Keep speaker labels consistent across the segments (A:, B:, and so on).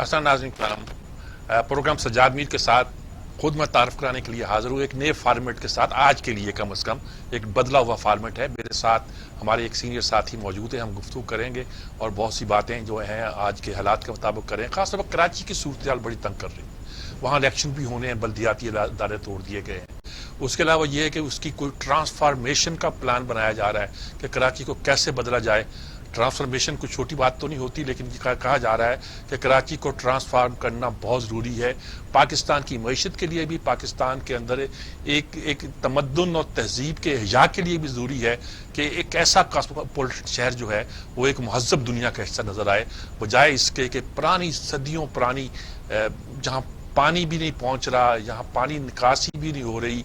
A: حسن ناظرین کرام، پروگرام سجاد میر کے ساتھ خود میں تعارف کرانے کے لیے حاضر ہوں، ایک نئے فارمیٹ کے ساتھ، آج کے لیے کم از کم ایک بدلا ہوا فارمیٹ ہے۔ میرے ساتھ ہمارے ایک سینئر ساتھی موجود ہیں، ہم گفتگو کریں گے اور بہت سی باتیں جو ہیں آج کے حالات کے مطابق کریں۔ خاص طور پر کراچی کی صورتحال بڑی تنگ کر رہی ہے، وہاں الیکشن بھی ہونے ہیں، بلدیاتی ادارے توڑ دیے گئے ہیں۔ اس کے علاوہ یہ ہے کہ اس کی کوئی ٹرانسفارمیشن کا پلان بنایا جا رہا ہے کہ کراچی کو کیسے بدلا جائے۔ ٹرانسفارمیشن کوئی چھوٹی بات تو نہیں ہوتی، لیکن کہا جا رہا ہے کہ کراچی کو ٹرانسفارم کرنا بہت ضروری ہے، پاکستان کی معیشت کے لیے بھی، پاکستان کے اندر ایک تمدن اور تہذیب کے احیاء کے لیے بھی ضروری ہے کہ ایک ایسا کاسموپولیٹن شہر جو ہے وہ ایک مہذب دنیا کا حصہ نظر آئے، بجائے اس کے کہ پرانی صدیوں پرانی جہاں پانی بھی نہیں پہنچ رہا، یہاں پانی نکاسی بھی نہیں ہو رہی،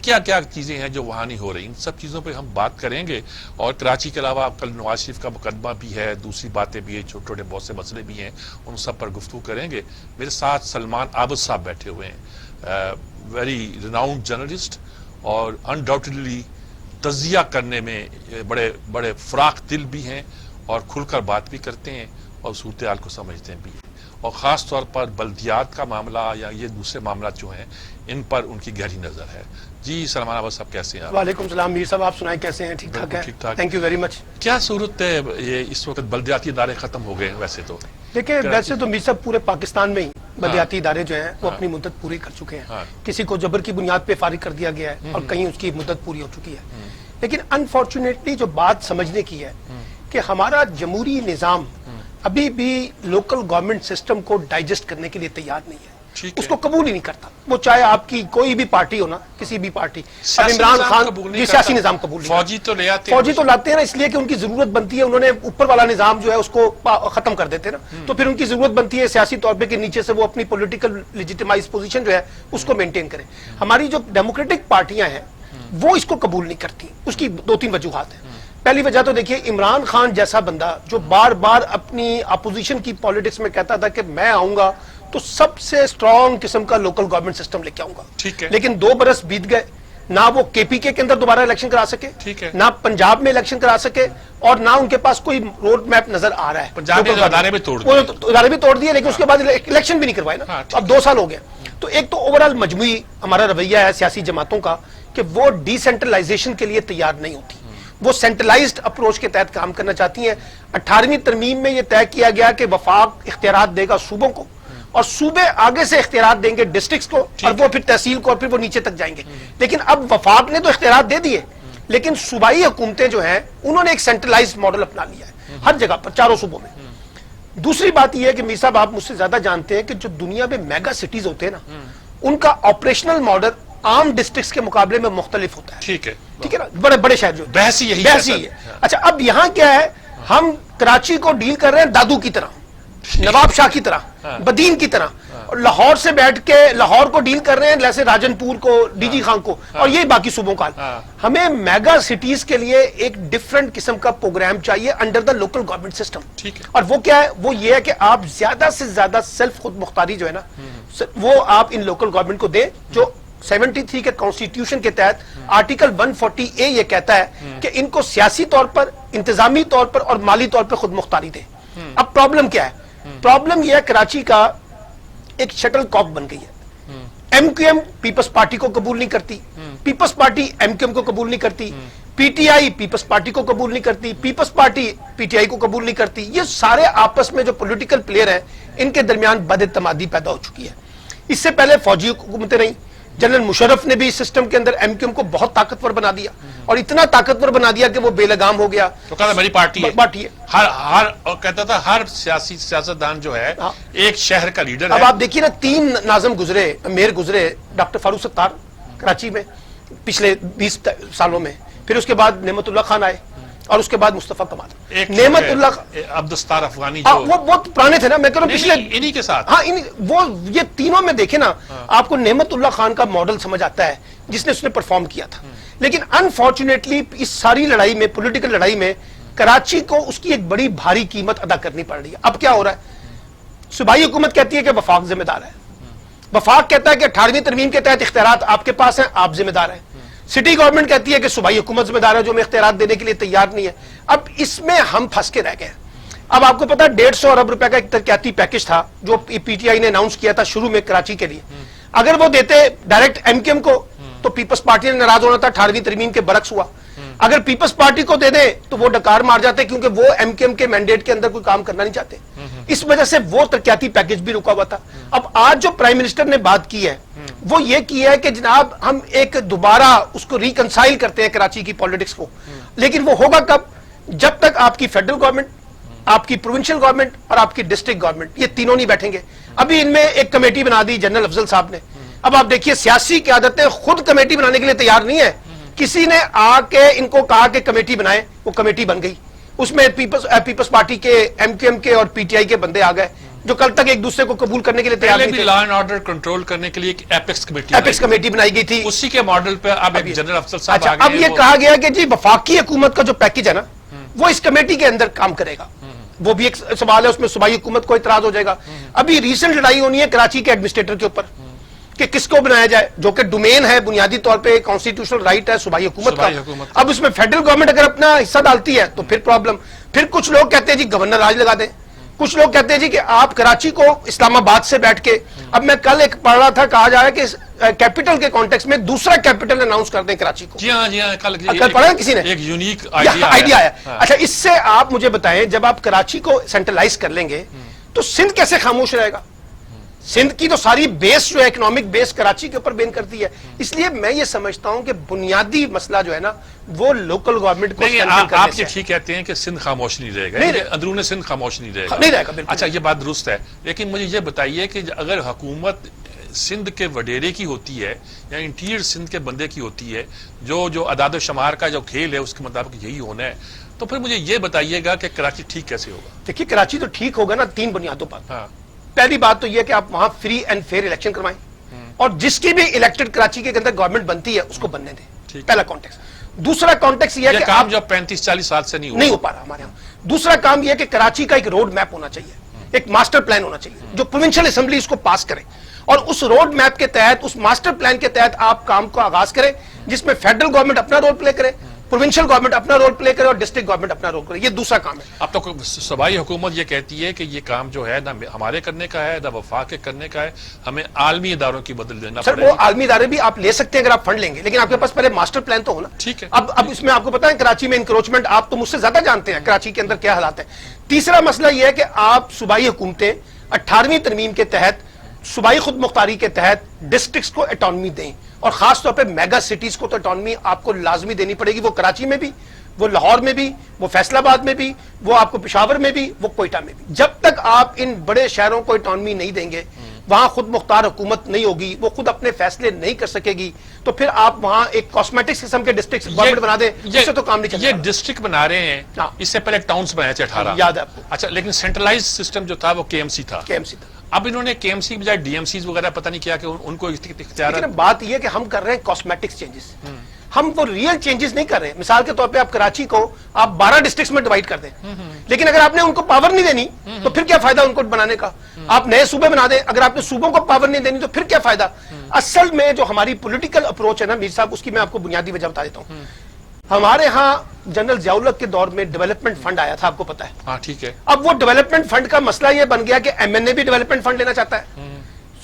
A: کیا کیا چیزیں ہیں جو وہاں نہیں ہو رہی، ان سب چیزوں پہ ہم بات کریں گے۔ اور کراچی کے علاوہ کل نواز شریف کا مقدمہ بھی ہے، دوسری باتیں بھی ہیں، چھوٹے چھوٹے بہت سے مسئلے بھی ہیں، ان سب پر گفتگو کریں گے۔ میرے ساتھ سلمان عابد صاحب بیٹھے ہوئے ہیں، ویری ریناؤنڈ جرنلسٹ اور انڈاؤٹڈلی تجزیہ کرنے میں بڑے بڑے فراخ دل بھی ہیں اور کھل کر بات بھی کرتے ہیں اور صورتحال کو سمجھتے ہیں بھی ہیں، اور خاص طور پر بلدیات کا معاملہ یا یہ دوسرے معاملات جو ہیں ان پر ان کی گہری نظر ہے۔ جی سلمان عابد صاحب کیسے ہیں؟
B: وعلیکم السلام میر صاحب، آپ سنائیں کیسے ہیں؟ ٹھیک ٹھاک ہیں؟
A: ٹھیک ٹھاک۔
B: Thank you very much.
A: کیا صورت ہے یہ اس وقت؟ بلدیاتی ادارے ختم ہو گئے ہیں ویسے تو،
B: دیکھیں ویسے تو میر صاحب پورے پاکستان میں ہی بلدیاتی ادارے جو ہیں وہ اپنی مدت پوری کر چکے ہیں، کسی کو جبر کی بنیاد پہ فارغ کر دیا گیا ہے اور کہیں اس کی مدت پوری ہو چکی ہے۔ لیکن انفارچونیٹلی جو بات سمجھنے کی ہے کہ ہمارا جمہوری نظام ابھی بھی لوکل گورنمنٹ سسٹم کو ڈائجسٹ کرنے کے لیے تیار نہیں ہے، اس کو قبول ہی نہیں کرتا، وہ چاہے آپ کی کوئی بھی پارٹی ہو نا، کسی بھی پارٹی، اب عمران خان یہ سیاسی نظام قبول نہیں، فوجی تو لاتے ہیں نا، اس لیے کہ ان کی ضرورت بنتی ہے، انہوں نے اوپر والا نظام جو ہے اس کو ختم کر دیتے ہیں نا، تو پھر ان کی ضرورت بنتی ہے سیاسی طور پہ کہ نیچے سے وہ اپنی پولیٹیکل لیجیٹیمائز پوزیشن جو ہے اس کو مینٹین کریں۔ ہماری جو ڈیموکریٹک پارٹیاں ہیں وہ اس کو قبول نہیں کرتی، اس کی دو تین وجوہات ہیں۔ پہلی وجہ تو دیکھیے، عمران خان جیسا بندہ جو بار بار اپنی اپوزیشن کی پالیٹکس میں کہتا تھا کہ میں آؤں گا تو سب سے اسٹرانگ قسم کا لوکل گورنمنٹ سسٹم لے کے آؤں گا، لیکن 2 برس بیت گئے، نہ وہ کے پی کے اندر دوبارہ الیکشن کرا سکے، نہ پنجاب میں الیکشن کرا سکے، اور نہ ان کے پاس کوئی روڈ میپ نظر آ رہا ہے۔
A: پنجاب میں ادارے بھی
B: توڑ دیے، لیکن اس کے بعد الیکشن بھی نہیں کروائے نا، اب 2 سال ہو گئے۔ تو ایک تو اوورآل مجموعی ہمارا رویہ ہے سیاسی جماعتوں کا کہ وہ ڈی سینٹرلائزیشن کے لیے تیار نہیں ہوتی، وہ سینٹرلائزڈ اپروچ کے تحت کام کرنا چاہتی ہیں۔ 18ویں ترمیم میں یہ طے کیا گیا کہ وفاق اختیارات دے گا صوبوں کو، اور صوبے آگے سے اختیارات دیں گے ڈسٹرکٹس کو، اور وہ پھر تحصیل کو، اور پھر وہ نیچے تک جائیں گے۔ لیکن اب وفاق نے تو اختیارات دے دیے، لیکن صوبائی حکومتیں جو ہیں انہوں نے ایک سینٹرلائزڈ ماڈل اپنا لیا ہے ہر جگہ پر، 4 صوبوں میں۔ دوسری بات یہ ہے کہ میر صاحب آپ مجھ سے زیادہ جانتے ہیں کہ جو دنیا میں میگا سٹیز ہوتے ہیں نا، ان کا آپریشنل ماڈل عام ڈسٹرکٹس کے مقابلے میں مختلف ہوتا ہے۔ ٹھیک ہے نا، بڑے بڑے شہر جو
A: بحث یہی
B: ہے۔ اچھا اب یہاں کیا ہے، ہم کراچی کو ڈیل کر رہے ہیں دادو کی طرح، نواب شاہ کی طرح، بدین کی طرح، اور لاہور سے بیٹھ کے لاہور کو ڈیل کر رہے ہیں جیسے راجن پور کو، ڈی جی خان کو، اور یہ باقی صوبوں کا۔ ہمیں میگا سٹیز کے لیے ایک ڈیفرنٹ قسم کا پروگرام چاہیے under the local government system, اور وہ کیا ہے، وہ یہ ہے کہ آپ زیادہ سے زیادہ سیلف خود مختاری جو ہے نا وہ آپ ان لوکل گورنمنٹ کو دیں، جو 73 کے کانسٹیٹیوشن کے تحت آرٹیکل 140A یہ کہتا ہے کہ ان کو سیاسی طور پر، انتظامی طور پر اور مالی طور پر خود مختاری دیں۔ اب پرابلم کیا ہے؟ پرابلم یہ ہے کراچی کا ایک شٹل کاک بن گئی ہے، M Q M Peoples Party کو قبول نہیں کرتی، Peoples Party M Q M کو قبول نہیں کرتی، P T I Peoples Party کو قبول نہیں کرتی، Peoples Party P T I کو قبول نہیں کرتی۔ یہ سارے آپس میں جو پولیٹیکل پلیئر ہیں ان کے درمیان بد اعتمادی پیدا ہو چکی ہے۔ اس سے پہلے فوجی حکومتیں رہیں، جنرل مشرف نے بھی اس سسٹم کے اندر ایم کیو ایم کو بہت طاقتور بنا دیا، اور اتنا طاقتور بنا دیا کہ وہ بے لگام ہو گیا،
A: تو کہتا میری پارٹی ہے، کہتا تھا ہر سیاسی سیاستدان جو ہے ایک شہر کا لیڈر ہے۔
B: اب آپ دیکھیے نا، 3 ناظم گزرے، میئر گزرے، ڈاکٹر فاروق ستار کراچی میں پچھلے 20 سالوں میں، پھر اس کے بعد نعمت اللہ خان آئے، اور اس کے بعد مصطفیٰ کمال، نعمت اللہ
A: عبدالستار افغانی،
B: وہ بہت پرانے تھے نا، میں کہہ رہا ہوں پچھلے
A: انہی کے ساتھ،
B: ہاں وہ یہ تینوں میں دیکھیں نا، آپ کو نعمت اللہ خان کا ماڈل سمجھ آتا ہے جس نے اس نے پرفارم کیا تھا۔ لیکن انفارچونیٹلی اس ساری لڑائی میں، پولیٹیکل لڑائی میں، کراچی کو اس کی ایک بڑی بھاری قیمت ادا کرنی پڑ رہی ہے۔ اب کیا ہو رہا ہے، صوبائی حکومت کہتی ہے کہ وفاق ذمہ دار ہے، وفاق کہتا ہے کہ 18ویں ترمیم کے تحت اختیارات آپ کے پاس ہیں، آپ ذمہ دار ہیں، سٹی گورنمنٹ کہتی ہے کہ صوبائی حکومت ذمہ دار ہے جو ہمیں اختیارات دینے کے لیے تیار نہیں ہے۔ اب اس میں ہم پھنس کے رہ گئے ہیں۔ اب آپ کو پتا 150 ارب روپے کا ایک ترقیاتی پیکج تھا جو پی ٹی آئی نے اناؤنس کیا تھا شروع میں کراچی کے لیے. اگر وہ دیتے ڈائریکٹ ایم کیو ایم کو تو پیپلز پارٹی نے ناراض ہونا تھا, 18ویں ترمیم کے برعکس ہوا. اگر پیپلز پارٹی کو دے دیں تو وہ ڈکار مار جاتے کیونکہ وہ ایم کیو ایم کے مینڈیٹ کے اندر کوئی کام کرنا نہیں چاہتے. اس وجہ سے وہ ترقیاتی پیکج بھی رکا ہوا تھا. اب آج جو پرائم منسٹر نے بات کی ہے وہ یہ کی ہے کہ جناب ہم ایک دوبارہ اس کو ریکنسائل کرتے ہیں کراچی کی پولیٹکس کو, لیکن وہ ہوگا کب؟ جب تک آپ کی فیڈرل گورنمنٹ, آپ کی پروونشل گورنمنٹ اور آپ کی ڈسٹرکٹ گورنمنٹ یہ تینوں نہیں بیٹھیں گے. ابھی ان میں ایک کمیٹی بنا دی جنرل افضل صاحب نے. اب آپ دیکھیے سیاسی قیادتیں خود کمیٹی بنانے کے لیے تیار نہیں ہے. کسی نے آ کے ان کو کہا کہ کمیٹی بنائے, وہ کمیٹی بن گئی. اس میں پیپلز پارٹی کے, ایم کیو ایم کے اور پی ٹی آئی کے بندے آ گئے جو کل تک ایک دوسرے کو قبول کرنے کے لیے تیار نہیں تھے.
A: لا اینڈ آرڈر کنٹرول کرنے کے لیے ایک ایپیکس
B: کمیٹی بنائی گئی تھی.
A: اسی کے ماڈل پہ اب ایک جنرل افسر صاحب
B: اچھا,
A: آ گئے
B: اب یہ کہا گیا کہ جی وفاقی حکومت کا جو پیکج ہے نا وہ اس کمیٹی کے اندر کام کرے گا. وہ بھی ایک سوال ہے, اس میں صوبائی حکومت کو اعتراض ہو جائے گا. ابھی ریسنٹ لڑائی ہونی ہے کراچی کے ایڈمنسٹریٹر کے اوپر کہ کس کو بنایا جائے, جو کہ ڈومین ہے بنیادی طور پہ کانسٹیٹیوشنل رائٹ ہے صوبائی حکومت کا. اب اس میں فیڈرل گورنمنٹ اگر اپنا حصہ ڈالتی ہے تو پھر پرابلم. پھر کچھ لوگ کہتے ہیں جی گورنر راج لگا دیں, کچھ لوگ کہتے ہیں جی کہ آپ کراچی کو اسلام آباد سے بیٹھ کے, اب میں کل ایک پڑھ رہا تھا کہا جا رہا ہے کہ کیپٹل کے کانٹیکس میں دوسرا کیپٹل اناؤنس کر دیں کراچی کو.
A: جی ہاں کل
B: پڑھا کسی نے,
A: ایک یونیک
B: آئیڈیا آیا. اچھا, اس سے آپ مجھے بتائیں جب آپ کراچی کو سینٹرلائز کر لیں گے تو سندھ کیسے خاموش رہے گا؟ سندھ کی تو ساری بیس جو ہے اکنامک بیس کراچی کے اوپر بین کرتی ہے. اس لیے میں یہ سمجھتا ہوں کہ بنیادی مسئلہ جو ہے نا وہ لوکل گورنمنٹ کو
A: آپ یہ ٹھیک کہتے ہیں کہ سندھ خاموش نہیں رہے گا, اندرون سندھ خاموش نہیں رہے گا. اچھا, یہ بات درست ہے, لیکن مجھے یہ بتائیے کہ اگر حکومت سندھ کے وڈیرے کی ہوتی ہے یا انٹیریئر سندھ کے بندے کی ہوتی ہے, جو اعداد و شمار کا جو کھیل ہے اس کے مطابق یہی ہونا ہے, تو پھر مجھے یہ بتائیے گا کہ کراچی ٹھیک کیسے ہوگا؟
B: دیکھیے کراچی تو ٹھیک ہوگا نا 3 بنیادوں پر. پہلی بات تو یہ کہ آپ وہاں فری اینڈ فیئر الیکشن کروائیں اور جس کی بھی الیکٹڈ کراچی کے اندر گورنمنٹ بنتی ہے اس کو بننے دیں. پہلا کانٹیکس. دوسرا کانٹیکس یہ ہے کہ
A: کام جو 35-40 سال سے نہیں
B: ہو پا رہا ہمارے یہاں. دوسرا کام یہ ہے کہ کراچی کا ایک روڈ میپ ہونا چاہیے, ایک ماسٹر پلان ہونا چاہیے جو پروونشل اسمبلی اس کو پاس کرے, اور اس روڈ میپ کے تحت, اس ماسٹر پلان کے تحت آپ کام کو آغاز کریں جس میں فیڈرل گورنمنٹ اپنا رول پلے کرے, پروونشل گورنمنٹ اپنا رول پلے کرے اور ڈسٹرکٹ گورنمنٹ اپنا رول کرے. یہ دوسرا کام ہے.
A: اب تو صوبائی حکومت یہ کہتی ہے کہ یہ کام جو ہے نہ ہمارے کرنے کا ہے نہ وفاق کے کرنے کا ہے, ہمیں عالمی اداروں کی بدل دینا
B: پڑے گا. سر وہ عالمی ادارے بھی آپ لے سکتے ہیں اگر آپ فنڈ لیں گے, لیکن آپ کے پاس پہلے ماسٹر پلان تو ہونا.
A: ٹھیک ہے.
B: اب اس میں آپ کو پتا ہے کراچی میں انکروچمنٹ آپ تو مجھ سے زیادہ جانتے ہیں کراچی کے اندر کیا حالات ہیں. تیسرا مسئلہ یہ ہے کہ آپ صوبائی حکومتیں 18ویں ترمیم کے تحت صوبائی خود مختاری کے تحت ڈسٹرکٹس کو اٹانومی دیں, اور خاص طور پہ میگا سٹیز کو تو اٹانومی آپ کو لازمی دینی پڑے گی. وہ کراچی میں بھی, وہ لاہور میں بھی, وہ فیصل آباد میں بھی, وہ آپ کو پشاور میں بھی, وہ کوئٹہ میں بھی. جب تک آپ ان بڑے شہروں کو اٹانومی نہیں دیں گے, وہاں خود مختار حکومت نہیں ہوگی, وہ خود اپنے فیصلے نہیں کر سکے گی, تو پھر آپ وہاں ایک کاسمیٹکس قسم کے ڈسٹرکٹ گورنمنٹ بنا دیں, اس سے تو کام نہیں چلے گا.
A: یہ ڈسٹرکٹ بنا رہے ہیں, اس سے پہلے ٹاؤنز بنائے تھے 18.
B: یاد ہے آپ کو.
A: اچھا, لیکن سینٹرلائز سسٹم جو تھا وہ کے ایم سی تھا. اب انہوں نے کے ایم سی کی بجائے ڈی ایم سیز وغیرہ پتہ نہیں کیا کہ ان کو اختیارات.
B: بات یہ کہ ہم کر رہے ہیں کاسمیٹکس چینجز, ہم وہ ریئل چینجز نہیں کر رہے. مثال کے طور پہ آپ کراچی کو آپ 12 ڈسٹرکٹس میں ڈیوائیڈ کر دیں, لیکن اگر آپ نے ان کو پاور نہیں دینی تو پھر کیا فائدہ ان کو بنانے کا. آپ نئے صوبے بنا دیں, اگر آپ نے صوبوں کو پاور نہیں دینی تو پھر کیا فائدہ. اصل میں جو ہماری پولیٹیکل اپروچ ہے نا میر صاحب, اس کی میں آپ کو بنیادی وجہ بتا دیتا ہوں. ہمارے ہاں جنرل ضیاء الحق کے دور میں ڈیولپمنٹ فنڈ آیا تھا, آپ کو پتا ہے.
A: ہاں ٹھیک ہے.
B: اب وہ ڈیولپمنٹ فنڈ کا مسئلہ یہ بن گیا کہ ایم این اے بھی ڈیولپمنٹ فنڈ لینا چاہتا ہے,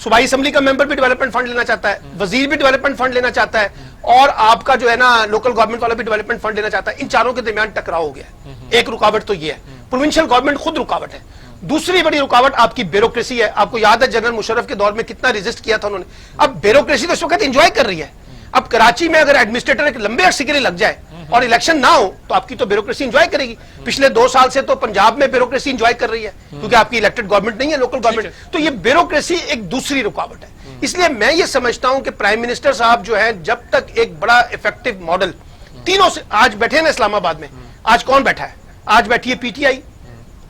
B: صوبائی اسمبلی کا ممبر بھی ڈیولپمنٹ فنڈ لینا چاہتا ہے, وزیر بھی ڈیولپمنٹ فنڈ لینا چاہتا ہے, اور آپ کا جو ہے نا لوکل گورنمنٹ والا بھی ڈیولپمنٹ فنڈ لینا چاہتا ہے. ان چاروں کے درمیان ٹکراؤ ہو گیا ہے. ایک رکاوٹ تو یہ ہے, پروونشل گورنمنٹ خود رکاوٹ ہے. دوسری بڑی رکاوٹ آپ کی بیوروکریسی ہے. آپ کو یاد ہے جنرل مشرف کے دور میں کتنا ریزسٹ کیا تھا انہوں نے. اب بیوروکریسی تو اس وقت انجوائے کر رہی ہے. اب کراچی میں اگر ایڈمنسٹریٹر ایک لمبے عرصے کے لیے لگ جائے اور الیکشن نہ ہو تو آپ کی تو بیوروکریسی انجوائے کرے گی. پچھلے 2 سال سے تو پنجاب میں بیوروکریسی انجوائے کر رہی ہے کیونکہ آپ کی الیکٹڈ گورنمنٹ نہیں ہے, لوکل گورنمنٹ. تو یہ بیوروکریسی ایک دوسری رکاوٹ ہے. اس لیے میں یہ سمجھتا ہوں کہ پرائم منسٹر صاحب جو ہے جب تک ایک بڑا افیکٹو ماڈل تینوں سے, آج بیٹھے ہیں نا اسلام آباد میں, آج کون بیٹھا ہے؟ آج بیٹھی ہے پی ٹی آئی,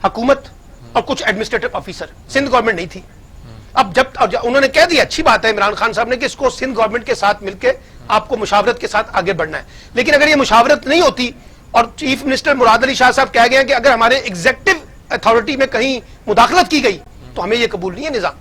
B: حکومت اور کچھ ایڈمنسٹریٹو آفیسر. سندھ گورنمنٹ نہیں تھی. اب جب انہوں نے کہہ دیا, اچھی بات ہے عمران خان صاحب نے کہ اس کو سندھ گورنمنٹ کے ساتھ مل کے آپ کو مشاورت کے ساتھ آگے بڑھنا ہے. لیکن اگر یہ مشاورت نہیں ہوتی اور چیف منسٹر مراد علی شاہ صاحب کہہ گئے کہ اگر ہمارے ایگزیکٹو اتھارٹی میں کہیں مداخلت کی گئی تو ہمیں یہ قبول نہیں ہے نظام.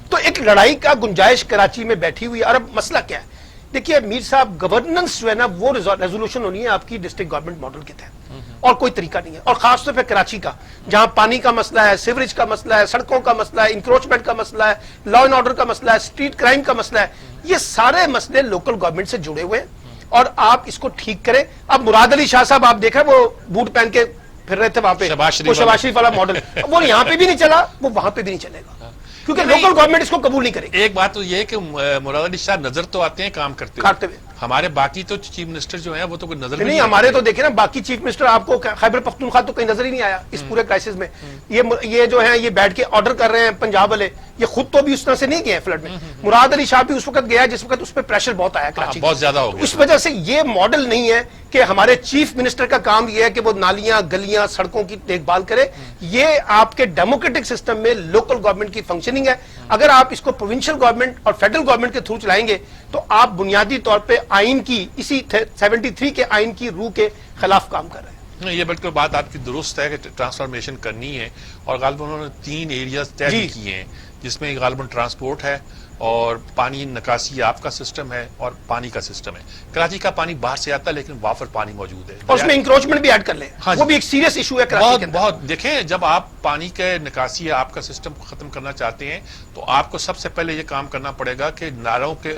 B: تو ایک لڑائی کا گنجائش کراچی میں بیٹھی ہوئی ہے. اور اب مسئلہ کیا ہے؟ دیکھیے میر صاحب, گورننس جو ہے نا وہ ریزولوشن ہونی ہے آپ کی ڈسٹرکٹ گورنمنٹ ماڈل کے تحت. اور کوئی طریقہ نہیں ہے. اور خاص طور پہ کراچی کا, جہاں پانی کا مسئلہ ہے, سیوریج کا مسئلہ ہے, سڑکوں کا مسئلہ ہے, انکروچمنٹ کا مسئلہ ہے, لا اینڈ آرڈر کا مسئلہ ہے, اسٹریٹ کرائم کا مسئلہ ہے, یہ سارے مسئلے لوکل گورنمنٹ سے جڑے ہوئے ہیں اور آپ اس کو ٹھیک کریں. اب مراد علی شاہ صاحب آپ دیکھیں وہ بوٹ پہن کے پھر رہے تھے وہاں پہ, وہ شہباز شریف والا ماڈل, وہ یہاں پہ بھی نہیں چلا, وہ وہاں پہ بھی نہیں چلے گا, کیونکہ لوکل گورنمنٹ اس کو قبول نہیں کرے گی.
A: ایک بات تو یہ ہے کہ مراد علی شاہ نظر تو آتے ہیں کام کرتے ہوئے, ہمارے باقی تو چیف منسٹر جو ہیں وہ تو کوئی نظر
B: نہیں. ہمارے تو دیکھیں نا باقی چیف منسٹر آپ کو خیبر پختونخوا تو کہیں نظر ہی نہیں آیا اس پورے کرائسس میں. یہ جو ہیں یہ بیٹھ کے آرڈر کر رہے ہیں پنجاب والے, یہ خود تو بھی اس طرح سے نہیں گئے ہیں فلڈ میں. مراد علی شاہ بھی اس وقت گیا جس وقت اس پہ پریشر بہت آیا کراچی,
A: بہت زیادہ ہو گیا.
B: اس وجہ سے یہ ماڈل نہیں ہے کہ ہمارے چیف منسٹر کا کام یہ ہے کہ وہ نالیاں, گلیاں, سڑکوں کی دیکھ بھال کرے. یہ آپ کے ڈیموکریٹک سسٹم میں لوکل گورنمنٹ کی فنکشننگ ہے. اگر آپ اس کو پروونشل گورنمنٹ اور فیڈرل گورنمنٹ کے تھرو چلائیں گے تو آپ بنیادی طور پہ آئین کی, اسی 73 کے آئین کی روح کے خلاف کام کر رہے ہیں.
A: یہ بالکل بات آپ کی درست ہے کہ ٹرانسفارمیشن کرنی ہے, اور غالباً انہوں نے 3 ایریاز طے کیے ہیں جس میں غالباً ٹرانسپورٹ ہے اور پانی نکاسی آپ کا سسٹم ہے اور پانی کا سسٹم ہے. کراچی کا پانی باہر سے آتا ہے لیکن وافر پانی موجود ہے,
B: اور اس میں انکروچمنٹ بھی ایڈ کر لیں, وہ بھی ایک سیریس ایشو ہے کراچی کے اندر.
A: بہت دیکھیں, جب آپ پانی کے نکاسی آپ کا سسٹم کو ختم کرنا چاہتے ہیں تو آپ کو سب سے پہلے یہ کام کرنا پڑے گا کہ نالوں کے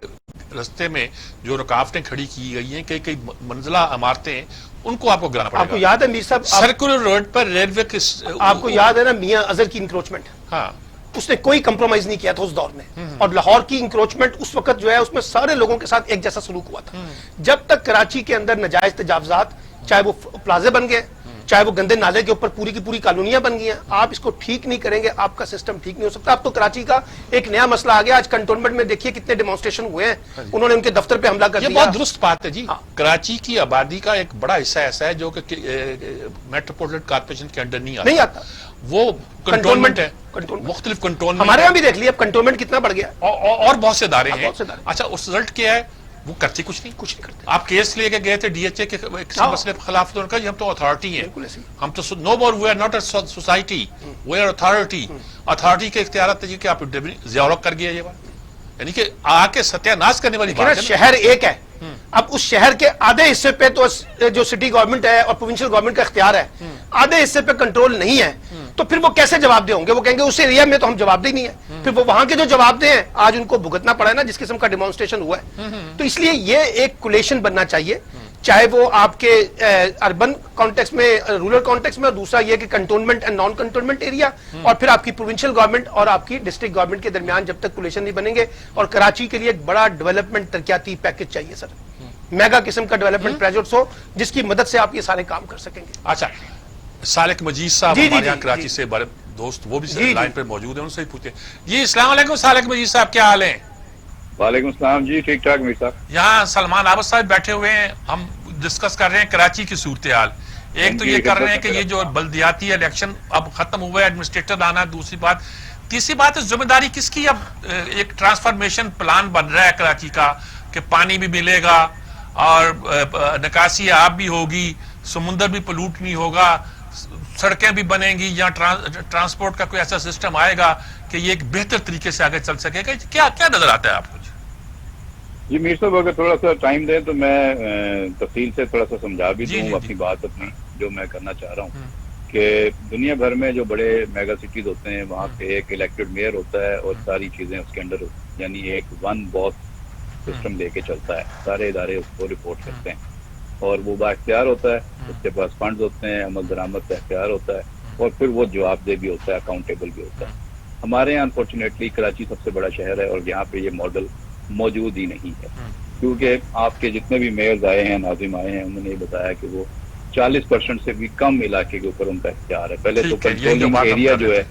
A: رستے میں جو رکاوٹیں کھڑی کی گئی ہیں, کئی منزلہ عمارتیں ہیں, ان کو آپ کو گرانا پڑے گا.
B: آپ کو یاد ہے میر صاحب,
A: سرکولر روڈ پر ریلوے
B: آپ کو یاد ہے نا میاں اظہر کی انکروچمنٹ,
A: ہاں
B: اس نے کوئی کمپرومائز نہیں کیا تھا اس دور میں, اور لاہور کی انکروچمنٹ اس وقت جو ہے اس میں سارے لوگوں کے ساتھ ایک جیسا سلوک ہوا تھا. جب تک کراچی کے اندر ناجائز تجاوزات, چاہے وہ پلازے بن گئے, چاہے وہ گندے نالے کے اوپر پوری کی پوری کالونیاں بن گئی ہیں, آپ اس کو ٹھیک نہیں کریں گے آپ کا سسٹم ٹھیک نہیں ہو سکتا. اب تو کراچی کا ایک نیا مسئلہ آ گیا, آج کنٹونمنٹ میں دیکھیے کتنے ڈیمانسٹریشن ہوئے ہیں, انہوں نے ان کے دفتر پہ حملہ کر دیا.
A: یہ بہت درست بات ہے جی. کراچی کی آبادی کا ایک بڑا حصہ ایسا ہے جو کہ میٹروپولیٹن کارپوریشن کے انڈر نہیں آتا, وہ کنٹونمنٹ ہے, مختلف کنٹونمنٹ.
B: ہمارے یہاں بھی دیکھ لیے اب کنٹونمنٹ کتنا بڑھ گیا,
A: اور بہت سے ادارے ہیں. اچھا, اس رزلٹ کیا ہے, وہ کرتے کچھ نہیں کرتے. آپ کیس لے کے گئے تھے ڈی ایچ اے کے کسی مسئلے کے خلاف, تو ان کا ہم تو اتھارٹی ہیں, ہم تو no more we are not a society, we are authority. Authority کے اختیارات تھے کہ آپ زیورک کر گیا, یہ بات یعنی کہ آ کے ستیہ ناش کرنے والی بات ہے.
B: شہر ایک ہے, اب اس شہر کے آدھے حصے پہ تو جو سٹی گورنمنٹ ہے اور پروونشل گورنمنٹ کا اختیار ہے, آدھے حصے پہ کنٹرول نہیں ہے, تو پھر وہ کیسے جواب دے ہوں گے؟ وہ کہیں گے اس ایریا میں تو ہم جواب دہ نہیں ہے. پھر وہ وہاں کے جو جواب دے ہیں آج ان کو بھگتنا پڑا ہے نا, جس قسم کا ڈیمانسٹریشن ہوا ہے. تو اس لیے یہ ایک کولیشن بننا چاہیے, چاہے وہ آپ کے اربن کانٹیکس میں, رورل کانٹیکس میں, اور دوسرا یہ کہ cantonment and non cantonment area, اور پھر آپ کی پروونشل گورنمنٹ اور آپ کی ڈسٹرکٹ گورنمنٹ کے درمیان جب تک کولیشن نہیں بنیں گے. اور کراچی کے لیے ایک بڑا ڈیولپمنٹ ترقیاتی پیکج چاہیے سر, میگا قسم کا ڈیولپمنٹ پروجیکٹس ہو جس کی مدد سے آپ یہ سارے کام کر سکیں گے.
A: اچھا, سالک مجید صاحب ہمارے یہاں کراچی سے بڑے دوست, وہ بھی لائن پہ موجود ہیں, ان سے ہی پوچھتے ہیں. جی السلام علیکم سالک مجید صاحب, کیا حال ہیں؟
C: وعلیکم السلام جی, ٹھیک ٹھاک میر صاحب.
A: یہاں سلمان عابد صاحب بیٹھے ہوئے ہیں, ہم ڈسکس کر رہے ہیں کراچی کی صورتحال. ایک تو یہ کر رہے ہیں کہ یہ جو بلدیاتی الیکشن اب ختم ہوا ہے, ایڈمنسٹریٹر آنا, دوسری بات, تیسری بات ہے ذمہ داری کس کی؟ اب ایک ٹرانسفارمیشن پلان بن رہا ہے کراچی کا کہ پانی بھی ملے گا اور نکاسی آب بھی ہوگی, سمندر بھی پلوٹ نہیں ہوگا, سڑکیں بھی بنیں گی, یا ٹرانسپورٹ کا کوئی ایسا سسٹم آئے گا کہ یہ ایک بہتر طریقے سے آگے چل سکے گا. کیا نظر آتا ہے آپ کو؟
C: جی میر صاحب, اگر تھوڑا سا ٹائم دیں تو میں تفصیل سے تھوڑا سا سمجھا بھی دوں اپنی بات, اپنی جو میں کرنا چاہ رہا ہوں. کہ دنیا بھر میں جو بڑے میگا سٹیز ہوتے ہیں وہاں پہ ایک الیکٹڈ میئر ہوتا ہے اور ساری چیزیں اس کے اندر ہوتی ہیں, یعنی ایک ون باس سسٹم لے کے چلتا ہے, سارے ادارے اس کو رپورٹ کرتے ہیں اور وہ با اختیار ہوتا ہے, اس کے پاس فنڈز ہوتے ہیں, عمل درآمد کا اختیار ہوتا ہے, اور پھر وہ جواب دہ بھی ہوتا ہے, اکاؤنٹیبل بھی ہوتا ہے. ہمارے یہاں انفارچونیٹلی کراچی سب سے بڑا شہر ہے اور یہاں پہ یہ ماڈل موجود ہی نہیں ہے, کیونکہ آپ کے جتنے بھی میئرز آئے ہیں, ناظم آئے ہیں, انہوں نے یہ بتایا کہ وہ 40% سے بھی کم علاقے کے اوپر ان کا اختیار ہے. پہلے تو کنٹرولنگ ایریا جو ہے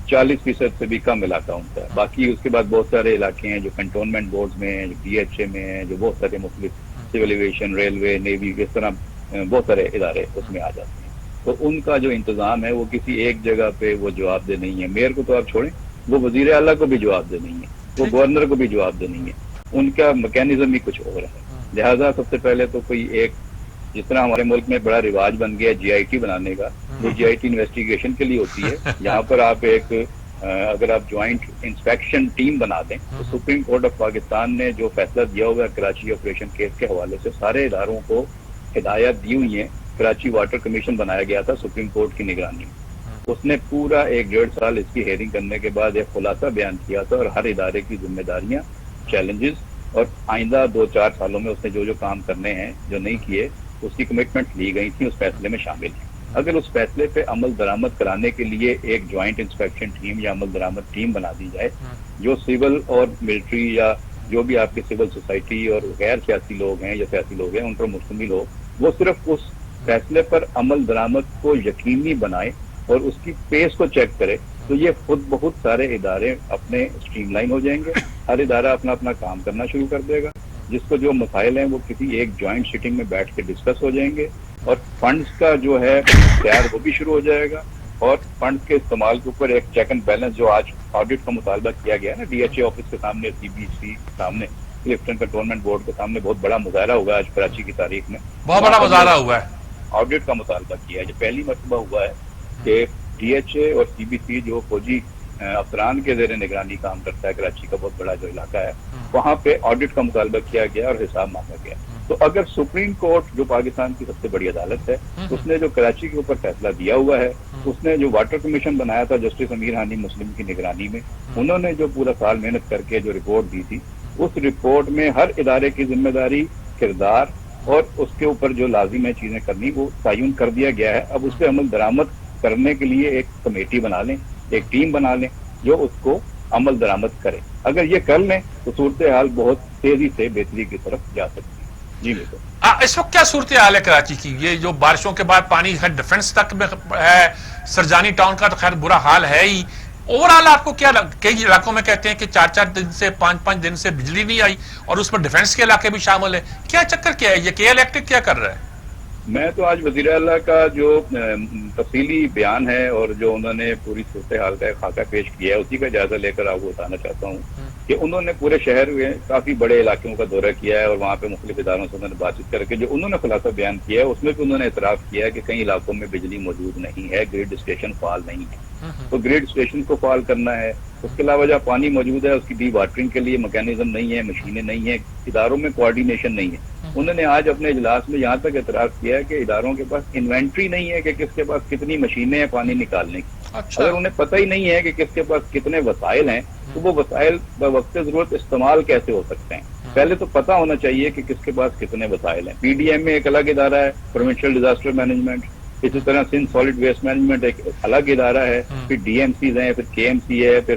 C: 40% سے بھی کم علاقہ ان کا ہے. باقی اس کے بعد بہت سارے علاقے ہیں جو کنٹونمنٹ بورڈز میں ہیں, جو ڈی ایچ اے میں ہیں, جو بہت سارے مختلف سول ایویشن, ریلوے, نیوی, اس طرح بہت سارے ادارے اس میں آ جاتے ہیں. تو ان کا جو انتظام ہے وہ کسی ایک جگہ پہ وہ جواب دہ نہیں ہے. میئر کو تو آپ چھوڑیں, وہ وزیر اعلیٰ کو بھی جواب دہ نہیں ہے, وہ گورنر کو بھی جواب دہ نہیں ہے, ان کا میکینزم ہی کچھ اور ہے. لہٰذا سب سے پہلے تو کوئی ایک, جس طرح ہمارے ملک میں بڑا رواج بن گیا جی آئی ٹی بنانے کا, وہ جی آئی ٹی انویسٹیگیشن کے لیے ہوتی ہے. یہاں پر آپ ایک اگر آپ جوائنٹ انسپیکشن ٹیم بنا دیں تو سپریم کورٹ آف پاکستان نے جو فیصلہ دیا ہوا ہے کراچی آپریشن کیس کے حوالے سے, سارے اداروں کو ہدایت دی ہوئی ہیں کراچی واٹر کمیشن بنایا گیا تھا سپریم کورٹ کی نگرانی میں. اس نے پورا 1.5 سال اس کی ہیئرنگ کرنے کے بعد ایک خلاصہ بیان کیا تھا اور ہر ادارے کی ذمہ داریاں، چیلنجز اور آئندہ 2-4 سالوں میں اس نے جو کام کرنے ہیں جو نہیں کیے اس کی کمٹمنٹ لی گئی تھی، اس فیصلے میں شامل ہیں. اگر اس فیصلے پہ عمل درآمد کرانے کے لیے ایک جوائنٹ انسپیکشن ٹیم یا عمل درآمد ٹیم بنا دی جائے جو سول اور ملٹری یا جو بھی آپ کے سول سوسائٹی اور غیر سیاسی لوگ ہیں یا سیاسی لوگ ہیں ان پر مشتمل ہو، وہ صرف اس فیصلے پر عمل درآمد کو یقینی بنائے اور اس کی پیس کو چیک کرے، تو یہ خود بہت سارے ادارے اپنے اسٹریم لائن ہو جائیں گے. ہر ادارہ اپنا اپنا کام کرنا شروع کر دے گا، جس کو جو مسائل ہیں وہ کسی ایک جوائنٹ سیٹنگ میں بیٹھ کے ڈسکس ہو جائیں گے اور فنڈز کا جو ہے تیار وہ بھی شروع ہو جائے گا. اور فنڈز کے استعمال کے اوپر ایک چیک اینڈ بیلنس جو آج آڈٹ کا مطالبہ کیا گیا ہے نا ڈی ایچ اے آفس کے سامنے، سی بی سی کے سامنے، کلفٹن کنٹونمنٹ بورڈ کے سامنے بہت بڑا مظاہرہ ہوگا آج کراچی کی تاریخ میں،
A: بہت بڑا مظاہرہ ہوا ہے.
C: آڈٹ کا مطالبہ کیا ہے. یہ پہلی مرتبہ ہوا ہے کہ ڈی ایچ اے اور سی بی سی جو فوجی افسران کے زیر نگرانی کام کرتا ہے کراچی کا بہت بڑا جو علاقہ ہے، وہاں پہ آڈٹ کا مطالبہ کیا گیا اور حساب مانگا گیا. تو اگر سپریم کورٹ جو پاکستان کی سب سے بڑی عدالت ہے اس نے جو کراچی کے اوپر فیصلہ دیا ہوا ہے، اس نے جو واٹر کمیشن بنایا تھا جسٹس امیر ہانی مسلم کی نگرانی میں، انہوں نے جو پورا سال محنت کر کے جو رپورٹ دی تھی، اس رپورٹ میں ہر ادارے کی ذمہ داری، کردار اور اس کے اوپر جو لازم ہے چیزیں کرنی وہ تعین کر دیا گیا ہے. اب اس پہ عمل درآمد کرنے کے لیے ایک کمیٹی بنا لیں، ایک ٹیم بنا لیں جو اس کو عمل درآمد کرے. اگر یہ کر لیں تو صورتحال بہت تیزی سے بہتری کی طرف جا سکتی ہے. جی بالکل.
A: اس وقت کیا صورتحال ہے کراچی کی؟ یہ جو بارشوں کے بعد پانی ڈیفنس تک میں ہے، سرجانی ٹاؤن کا تو خیر برا حال ہے ہی. اوور آل آپ کو کیا کئی علاقوں میں کہتے ہیں کہ 4 دن سے 5 دن سے بجلی نہیں آئی اور اس میں ڈیفنس کے علاقے بھی شامل ہیں. کیا چکر کیا ہے؟ یہ کے الیکٹرک کیا کر رہا ہے؟
C: میں تو آج وزیر اعلیٰ کا جو تفصیلی بیان ہے اور جو انہوں نے پوری صورتحال کا خاکہ پیش کیا ہے اسی کا جائزہ لے کر آپ کو بتانا چاہتا ہوں کہ انہوں نے پورے شہر میں کافی بڑے علاقوں کا دورہ کیا ہے اور وہاں پہ مختلف اداروں سے انہوں نے بات چیت کر کے جو انہوں نے خلاصہ بیان کیا ہے اس میں بھی انہوں نے اعتراف کیا ہے کہ کئی علاقوں میں بجلی موجود نہیں ہے، گریڈ اسٹیشن فعال نہیں ہے، تو گریڈ اسٹیشن کو فعال کرنا ہے. اس کے علاوہ جہاں پانی موجود ہے اس کی ڈی واٹرنگ کے لیے میکینزم نہیں ہے، مشینیں نہیں ہیں، اداروں میں کوآرڈینیشن نہیں ہے. انہوں نے آج اپنے اجلاس میں یہاں تک اعتراف کیا ہے کہ اداروں کے پاس انوینٹری نہیں ہے کہ کس کے پاس کتنی مشینیں ہیں پانی نکالنے کی. اگر انہیں پتہ ہی نہیں ہے کہ کس کے پاس کتنے وسائل ہیں تو وہ وسائل بوقت ضرورت استعمال کیسے ہو سکتے ہیں؟ پہلے تو پتہ ہونا چاہیے کہ کس کے پاس کتنے وسائل ہیں. پی ڈی ایم میں ایک الگ ادارہ ہے، پروونشل ڈیزاسٹر مینجمنٹ، اسی طرح سندھ سالڈ ویسٹ مینجمنٹ ایک الگ ادارہ ہے، پھر ڈی ایم سیز ہیں، پھر کے ایم سی ہے، پھر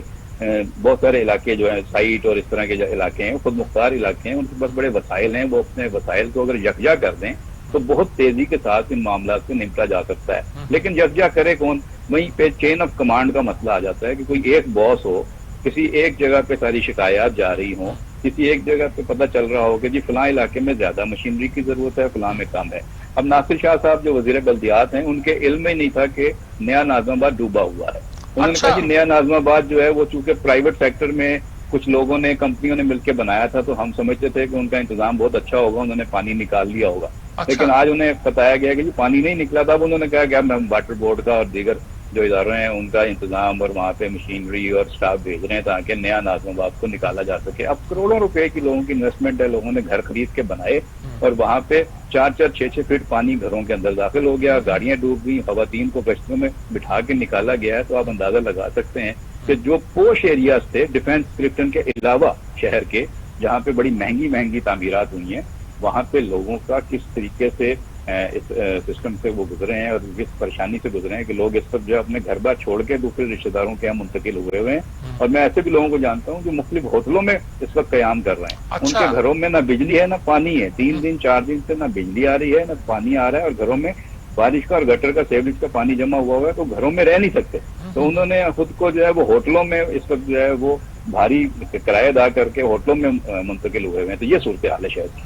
C: بہت سارے علاقے جو ہیں سائٹ اور اس طرح کے جو علاقے ہیں خود مختار علاقے ہیں، ان کے پاس بڑے وسائل ہیں. وہ اپنے وسائل کو اگر یکجا کر دیں تو بہت تیزی کے ساتھ ان معاملات سے نمٹا جا سکتا ہے. لیکن یکجا کرے کون؟ وہیں پہ چین آف کمانڈ کا مسئلہ آ جاتا ہے کہ کوئی ایک باس ہو، کسی ایک جگہ پہ ساری شکایات جا رہی ہوں، کسی ایک جگہ پہ پتہ چل رہا ہو کہ جی فلاں علاقے میں زیادہ مشینری کی ضرورت ہے، فلاں میں کم ہے. اب ناصر شاہ صاحب جو وزیر بلدیات ہیں ان کے علم میں نہیں تھا کہ نیا ناظم آباد ڈوبا ہوا ہے. انہوں نے کہا کہ نیا ناظم آباد جو ہے وہ چونکہ پرائیویٹ سیکٹر میں کچھ لوگوں نے کمپنیوں نے مل کے بنایا تھا تو ہم سمجھتے تھے کہ ان کا انتظام بہت اچھا ہوگا، انہوں نے پانی نکال لیا ہوگا. لیکن آج انہیں بتایا گیا کہ جی پانی نہیں نکلا تھا. اب انہوں نے کہا کہ اب ہم واٹر بورڈ کا اور دیگر جو ادارے ہیں ان کا انتظام اور وہاں پہ مشینری اور اسٹاف بھیج رہے ہیں تاکہ نیا ناظم آباد کو نکالا جا سکے. اب کروڑوں روپے کی لوگوں کی انویسٹمنٹ ہے، لوگوں نے گھر خرید کے بنائے اور وہاں پہ 4-6 فٹ پانی گھروں کے اندر داخل ہو گیا، گاڑیاں ڈوب گئی، خواتین کو کشتیوں میں بٹھا کے نکالا گیا ہے. تو آپ اندازہ لگا سکتے ہیں کہ جو پوش ایریاز تھے ڈیفنس کلفٹن کے علاوہ شہر کے جہاں پہ بڑی مہنگی تعمیرات ہوئی ہیں وہاں پہ لوگوں کا کس طریقے سے اس سسٹم سے وہ گزرے ہیں اور کس پریشانی سے گزرے ہیں کہ لوگ اس پر جو اپنے گھر بار چھوڑ کے دوسرے رشتہ داروں کے یہاں منتقل ہوئے ہوئے ہیں. اور میں ایسے بھی لوگوں کو جانتا ہوں جو مختلف ہوٹلوں میں اس وقت قیام کر رہے ہیں. ان کے گھروں میں نہ بجلی ہے نہ پانی ہے، 3 دن 4 دن سے نہ بجلی آ رہی ہے نہ پانی آ رہا ہے، اور گھروں میں بارش کا اور گٹر کا سیوریج کا پانی جمع ہوا ہے تو گھروں میں رہ نہیں سکتے. تو انہوں نے خود کو جو ہے وہ ہوٹلوں میں اس وقت جو ہے وہ بھاری کرایہ ادا کر کے ہوٹلوں میں منتقل ہوئے ہوئے ہیں. تو یہ صورتحال ہے شاید.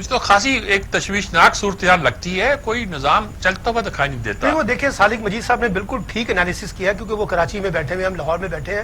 A: تو خاصی ایک تشویشناک صورتحال لگتی ہے، کوئی نظام چلتا ہوا دکھائی نہیں دیتا.
B: وہ دیکھیں سالک مجید صاحب نے بالکل ٹھیک انالیسس کیا کیونکہ وہ کراچی میں بیٹھے ہوئے، ہم لاہور میں بیٹھے ہیں.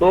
C: 2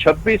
C: 26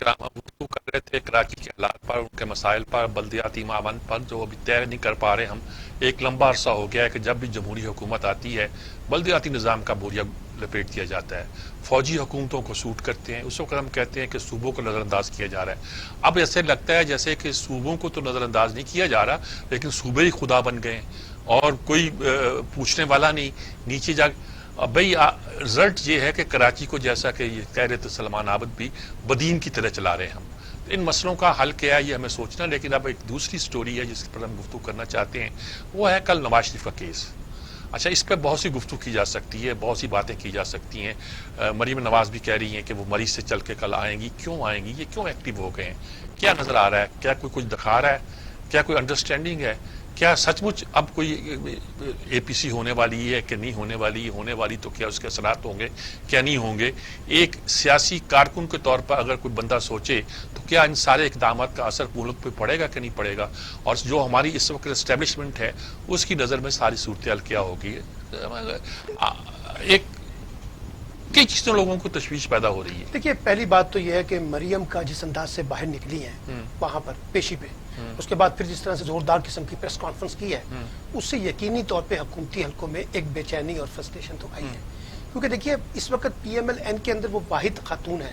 A: کرام گفتگو کر رہے تھے کراچی کے حالات پر، ان کے مسائل پر، بلدیاتی معاون پر، جو ابھی طے نہیں کر پا رہے ہم. ایک لمبا عرصہ ہو گیا ہے کہ جب بھی جمہوری حکومت آتی ہے بلدیاتی نظام کا بوریا لپیٹ دیا جاتا ہے، فوجی حکومتوں کو سوٹ کرتے ہیں. اس وقت ہم کہتے ہیں کہ صوبوں کو نظر انداز کیا جا رہا ہے. اب ایسے لگتا ہے جیسے کہ صوبوں کو تو نظر انداز نہیں کیا جا رہا، لیکن صوبے ہی خدا بن گئے ہیں اور کوئی پوچھنے والا نہیں. نیچے جا بھئی رزلٹ یہ ہے کہ کراچی کو، جیسا کہ یہ کہہ رہے تھے سلمان عابد بھی، بدین کی طرح چلا رہے ہیں ہم. ان مسئلوں کا حل کیا ہے یہ ہمیں سوچنا. لیکن اب ایک دوسری سٹوری ہے جس پر ہم گفتگو کرنا چاہتے ہیں، وہ ہے کل نواز شریف کا کیس. اچھا، اس پہ بہت سی گفتگو کی جا سکتی ہے، بہت سی باتیں کی جا سکتی ہیں. مریم نواز بھی کہہ رہی ہیں کہ وہ مریض سے چل کے کل آئیں گی. کیوں آئیں گی؟ یہ کیوں ایکٹیو ہو گئے ہیں؟ کیا نظر آ رہا ہے؟ کیا کوئی کچھ دکھا رہا ہے؟ کیا کوئی انڈرسٹینڈنگ ہے؟ کیا سچ مچ اب کوئی اے پی سی ہونے والی ہے کہ نہیں ہونے والی؟ ہونے والی تو کیا اس کے اثرات ہوں گے، کیا نہیں ہوں گے؟ ایک سیاسی کارکن کے طور پر اگر کوئی بندہ سوچے تو کیا ان سارے اقدامات کا اثر ملک پہ پڑے گا کہ نہیں پڑے گا؟ اور جو ہماری اس وقت اسٹیبلشمنٹ ہے اس کی نظر میں ساری صورتحال کیا ہوگی؟ ایک کئی چیزوں لوگوں کو تشویش پیدا ہو رہی ہے.
B: دیکھیے، پہلی بات تو یہ ہے کہ مریم کا جس انداز سے باہر نکلی ہیں وہاں پر پیشی پہ، اس کے بعد پھر جس طرح سے زوردار قسم کی پریس کانفرنس کی ہے، اس سے یقینی طور پہ حکومتی حلقوں میں ایک بے چینی اور فرسٹریشن تو آئی ہے. کیونکہ دیکھیے، اس وقت پی ایم ایل این کے اندر وہ واحد خاتون ہے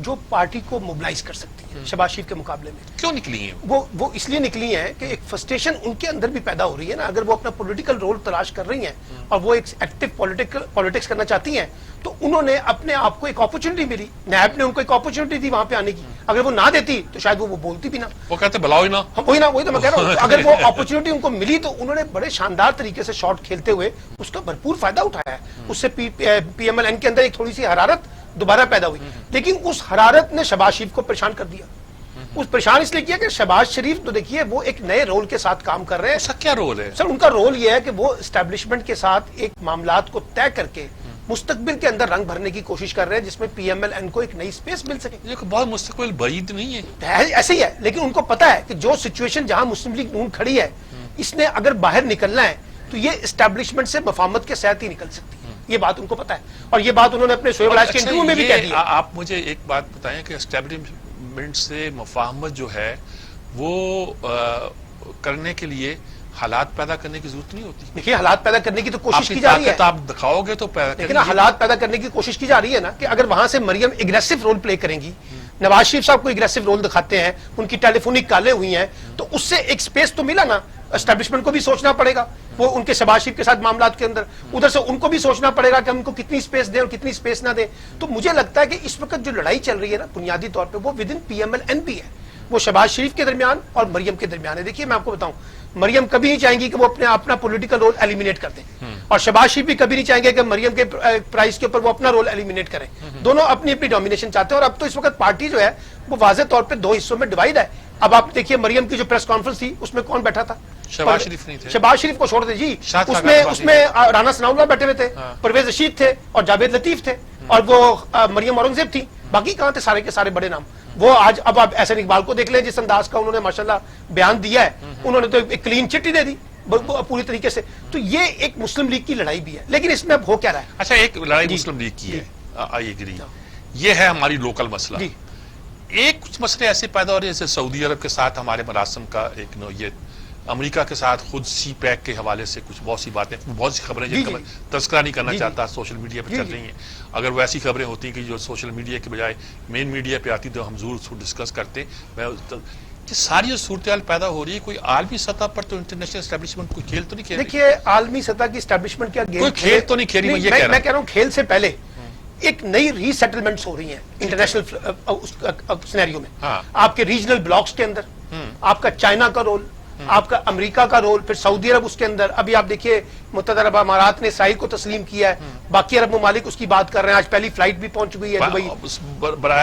B: جو پارٹی کو موبلائز کر سکتی ہے شہباز شریف کے مقابلے میں.
A: کیوں نکلی ہیں
B: وہ اس لیے نکلی ہیں کہ ایک فرسٹریشن ان کے اندر بھی پیدا ہو رہی ہے نا. اگر وہ اپنا پولیٹیکل رول تلاش کر رہی ہیں اور وہ ایک ایکٹیو پولیٹکس کرنا چاہتی ہیں، تو انہوں نے اپنے آپ کو ایک اپرچونٹی ملی، نیب نے ان کو ایک اپرچونٹی دی وہاں پہ آنے کی. اگر وہ نہ دیتی تو شاید وہ بولتی بھی نہ.
A: وہ کہتے بلاؤ ہی نہ.
B: وہی تو میں کہہ رہا ہوں. اگر وہ اپرچونٹی ان کو ملی تو انہوں نے بڑے شاندار طریقے سے شاٹ کھیلتے ہوئے اس کا بھرپور فائدہ اٹھایا ہے. اس سے پی ایم ایل این کے اندر ایک تھوڑی سی حرارت دوبارہ پیدا ہوئی، لیکن اس حرارت نے شہباز شریف کو پریشان کر دیا. اس پریشان اس لیے کیا کہ شہباز شریف تو دیکھیے وہ ایک نئے رول کے ساتھ کام کر رہے ہیں.
A: اس کا کیا رول ہے
B: سر؟ ان کا رول یہ ہے کہ وہ اسٹیبلشمنٹ کے ساتھ ایک معاملات کو طے کر کے مستقبل کے اندر رنگ بھرنے کی کوشش کر رہے ہیں، جس میں پی ایم ایل این کو ایک نئی سپیس مل سکے.
A: یہ بہت مستقبل بعید نہیں ہے.
B: ایسے ہی ہے، لیکن ان کو پتا ہے کہ جو سچویشن جہاں مسلم لیگ نون کھڑی ہے، اس نے اگر باہر نکلنا ہے تو یہ اسٹیبلشمنٹ سے مفاہمت کے ساتھ ہی نکل سکتی ہے. یہ بات ان کو پتا ہے، اور یہ بات انہوں نے اپنے شعیب الحاج کے انٹرویو میں بھی کہہ دیا.
A: آپ مجھے ایک بات بتائیں کہ اسٹیبلشمنٹ سے مفاہمت جو ہے وہ کرنے کے لیے حالات پیدا کرنے کی ضرورت نہیں ہوتی.
B: دیکھیے، حالات پیدا کرنے کی تو کوشش کی جا رہی ہے.
A: آپ دکھاؤ گے تو پیدا
B: لیکن حالات پیدا کرنے کی کوشش کی جا رہی ہے نا، کہ اگر وہاں سے مریم اگریسو رول پلے کریں گی، نواز شریف صاحب کو اگریسو رول دکھاتے ہیں، ان کی ٹیلی فونک کالیں ہوئی ہیں، تو اس سے ایک سپیس تو ملا نا. اسٹیبلشمنٹ کو بھی سوچنا پڑے گا، وہ ان کے شہباز شریف کے ساتھ معاملات کے اندر، ادھر سے ان کو بھی سوچنا پڑے گا کہ ہم ان کو کتنی سپیس دیں اور کتنی سپیس نہ دیں. تو مجھے لگتا ہے کہ اس وقت جو لڑائی چل رہی ہے نا، بنیادی طور پہ وہ within P M L N بھی ہے، وہ شہباز شریف کے درمیان اور مریم کے درمیان ہے. دیکھیے، میں آپ کو بتاؤں، مریم کبھی نہیں چاہیں گی کہ وہ اپنا پولیٹیکل رول ایلیمینیٹ کر دیں، اور شہباز شریف بھی کبھی نہیں چاہیں گے کہ مریم کے پرائز کے اوپر وہ اپنا رول ایلیمینیٹ کریں. دونوں اپنی اپنی ڈومینیشن چاہتے ہیں. اور اب تو اس وقت پارٹی جو ہے وہ واضح طور پہ دو حصوں میں ڈیوائڈ ہے. اب آپ دیکھیے، مریم کی جو پریس کانفرنس تھی اس میں کون بیٹھا تھا؟
A: شہباز شریف نہیں تھے.
B: شہباز شریف کو چھوڑ دے جی، اس میں رانا ثناء اللہ بیٹھے ہوئے تھے، پرویز رشید تھے اور جاوید لطیف تھے، اور وہ مریم اورنگزیب تھی. باقی کہاں تھے سارے کے سارے بڑے نام؟ وہ آج اب آپ احسن اقبال کو دیکھ لیں، جس انداز کا انہوں نے ماشاءاللہ بیان دیا ہے، انہوں نے تو ایک کلین چٹ ہی دے دی پوری طریقے سے. تو یہ ایک مسلم لیگ کی لڑائی بھی ہے، لیکن اس میں اب ہو کیا رہا ہے؟
A: اچھا، ایک لڑائی مسلم لیگ کی ہے، آئی ایگری، یہ ہے ہماری لوکل مسئلہ. ایک کچھ مسئلے ایسے پیدا ہو رہے ہیں جیسے سعودی عرب کے ساتھ ہمارے مراسم کا ایک نوعیت، امریکہ کے ساتھ خود سی پیک کے حوالے سے کچھ بہت سی باتیں، بہت سی خبریں جن کا میں تذکرہ نہیں کرنا چاہتا، سوشل میڈیا پہ چل رہی ہیں. اگر وہ ایسی خبریں ہوتی ہیں کہ جو سوشل میڈیا کے بجائے مین میڈیا پہ آتی تو ہم ضرور اس کو ڈسکس کرتے. یہ ساری جو صورتحال پیدا ہو رہی ہے، کوئی عالمی سطح پر تو انٹرنیشنل اسٹیبلشمنٹ کوئی کھیل تو نہیں کھیل رہی؟
B: دیکھیے، عالمی سطح کی اسٹیبلشمنٹ کیا
A: کوئی کھیل تو نہیں کھیل رہی.
B: میں کہہ رہا ہوں کھیل سے پہلے ایک نئی ری سیٹلمنٹس ہو رہی ہیں انٹرنیشنل سینیریو میں. آپ کے ریجنل بلاکس کے اندر آپ کا چائنا کا رول، آپ کا امریکہ کا رول، پھر سعودی عرب اس کے اندر. ابھی آپ دیکھیے متحدہ عرب امارات نے اسرائیل کو تسلیم کیا ہے، باقی عرب ممالک اس کی بات کر رہے ہیں. آج پہلی فلائٹ بھی پہنچ گئی ہے دبئی،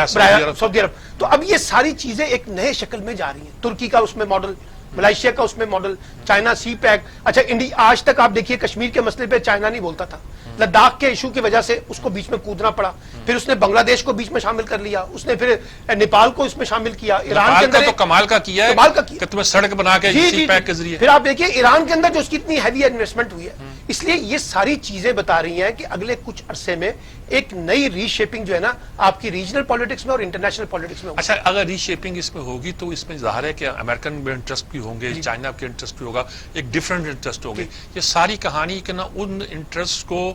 B: سعودی عرب. تو اب یہ ساری چیزیں ایک نئے شکل میں جا رہی ہیں. ترکی کا اس میں ماڈل، ملائیشیا کا اس میں ماڈل، چائنا سی پیک. اچھا، آج تک آپ دیکھیے کشمیر کے مسئلے پہ چائنا نہیں بولتا تھا، لداخ کے ایشو کی وجہ سے اس کو بیچ میں کودنا پڑا. پھر اس نے بنگلہ دیش کو بیچ میں شامل کر لیا، اس نے پھر نیپال کو اس میں شامل کیا. ایران کے اندر
A: تو کمال کا کیا ہے،
B: کمال کا کیا
A: کہ تمہیں سڑک بنا کے سی پیک کے ذریعے.
B: پھر آپ دیکھیے ایران کے اندر جو اس کی اتنی ہیوی انویسٹمنٹ ہوئی ہے، اس لیے یہ ساری چیزیں بتا رہی ہیں کہ اگلے کچھ عرصے میں ایک نئی ری شیپنگ جو ہے نا آپ کی ریجنل پالیٹکس میں اور انٹرنیشنل پالیٹکس میں ہوگی.
A: اچھا اگر ری شیپنگ اس میں ہوگی تو اس میں ظاہر ہے کہ امریکن میں انٹرسٹ بھی ہوں گے, چائنا کے انٹرسٹ بھی ہوگا, ایک ڈفرینٹ انٹرسٹ ہوں گے. یہ ساری کہانی کہ نا ان انٹرسٹ کو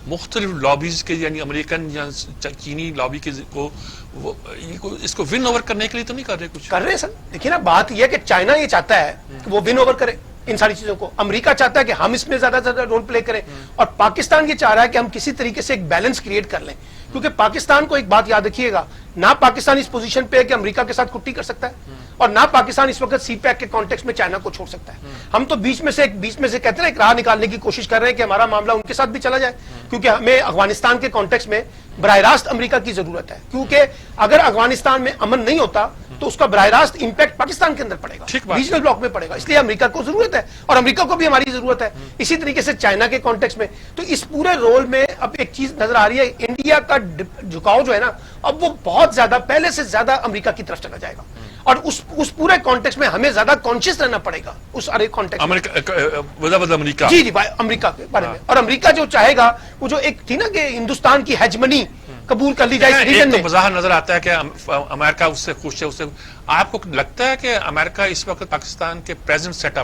A: مختلف لابیز کے یعنی امریکن یا چینی لابی کے کو اس کو ون اوور کرنے کے لیے تو نہیں کر رہے کچھ؟
B: کر رہے ہیں سر. دیکھیے نا بات یہ ہے کہ چائنا یہ چاہتا ہے کہ وہ ون اوور کرے ان ساری چیزوں کو, امریکہ چاہتا ہے کہ ہم اس میں زیادہ سے زیادہ رول پلے کریں, اور پاکستان یہ چاہ رہا ہے کہ ہم کسی طریقے سے ایک بیلنس کریٹ کر لیں. کیونکہ پاکستان کو ایک بات یاد رکھیے گا, نہ پاکستان اس پوزیشن پہ ہے کہ امریکہ کے ساتھ کٹی کر سکتا ہے, اور نہ پاکستان اس وقت سی پیک کے کانٹیکس میں چائنا کو چھوڑ سکتا ہے. ہم تو بیچ میں سے کہتے ہیں ایک راہ نکالنے کی کوشش کر رہے ہیں کہ ہمارا معاملہ ان کے ساتھ بھی چلا جائے, کیونکہ ہمیں افغانستان کے کانٹیکس میں براہ راست امریکہ کی ضرورت ہے. کیونکہ اگر افغانستان میں امن نہیں ہوتا تو اس کا براہ راست امپیکٹ پاکستان کے اندر پڑے گا, ریجنل بلاک میں پڑے گا. اس لیے امریکہ کو ضرورت ہے اور امریکہ کو بھی ہماری ضرورت ہے. اسی طریقے سے چائنا کے کانٹیکس میں. تو اس پورے رول میں اب ایک چیز نظر آ رہی ہے, انڈیا کا جھکاؤ جو ہے نا اب وہ بہت زیادہ پہلے سے زیادہ امریکہ کی طرف چلا جائے گا, اور اس پورے کانٹیکس میں ہمیں زیادہ کانشیس رہنا پڑے گا اس سارے کانٹیکس
A: امریکہ.
B: جی جی امریکہ کے بارے میں. اور امریکہ جو چاہے گا وہ جو ایک تھی نا کہ ہندوستان کی ہیجمنی قبول کر لی جائے ریجن میں.
A: مظاہر نظر آتا ہے کہ امریکہ اس سے خوش ہے. اس سے آپ کو لگتا ہے کہ امریکہ اس وقت پاکستان کے پریزنٹ سیٹ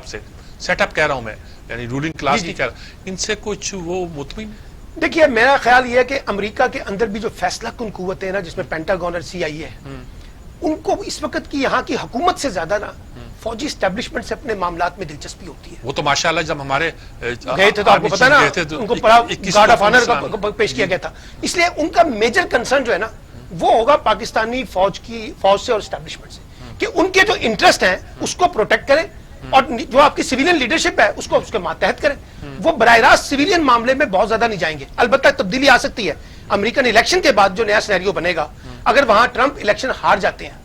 A: اپ کہہ رہا ہوں میں, یعنی رولنگ کلاس کی کہہ رہا ہوں, ان سے کچھ وہ مطمئن ہے؟
B: دیکھیے میرا خیال یہ ہے کہ امریکہ کے اندر بھی جو فیصلہ کن قوتیں نا جس میں پینٹاگون اور CIA ہے, ان کو اس وقت کی یہاں کی حکومت سے زیادہ نا فوجی اسٹیبلشمنٹ سے اپنے معاملات میں دلچسپی ہوتی ہے.
A: وہ تو ماشاءاللہ جب ہمارے
B: گئے تھے تو آپ کو پتا نا ان کو گارڈ آف آنر کا پیش کیا گیا تھا. اس لیے ان کا میجر کنسرن جو ہے نا وہ ہوگا پاکستانی فوج سے اور اسٹیبلشمنٹ سے, کہ ان کے جو انٹرسٹ ہیں اس کو پروٹیکٹ کریں, اور جو آپ کی سویلین لیڈرشپ ہے اس کو اس کے ماتحت کریں. وہ براہ راست سویلین معاملے میں بہت زیادہ نہیں جائیں گے. البتہ تبدیلی آ سکتی ہے امریکن الیکشن کے بعد, جو نیا سینیریو بنے گا. اگر وہاں ٹرمپ الیکشن ہار جاتے ہیں,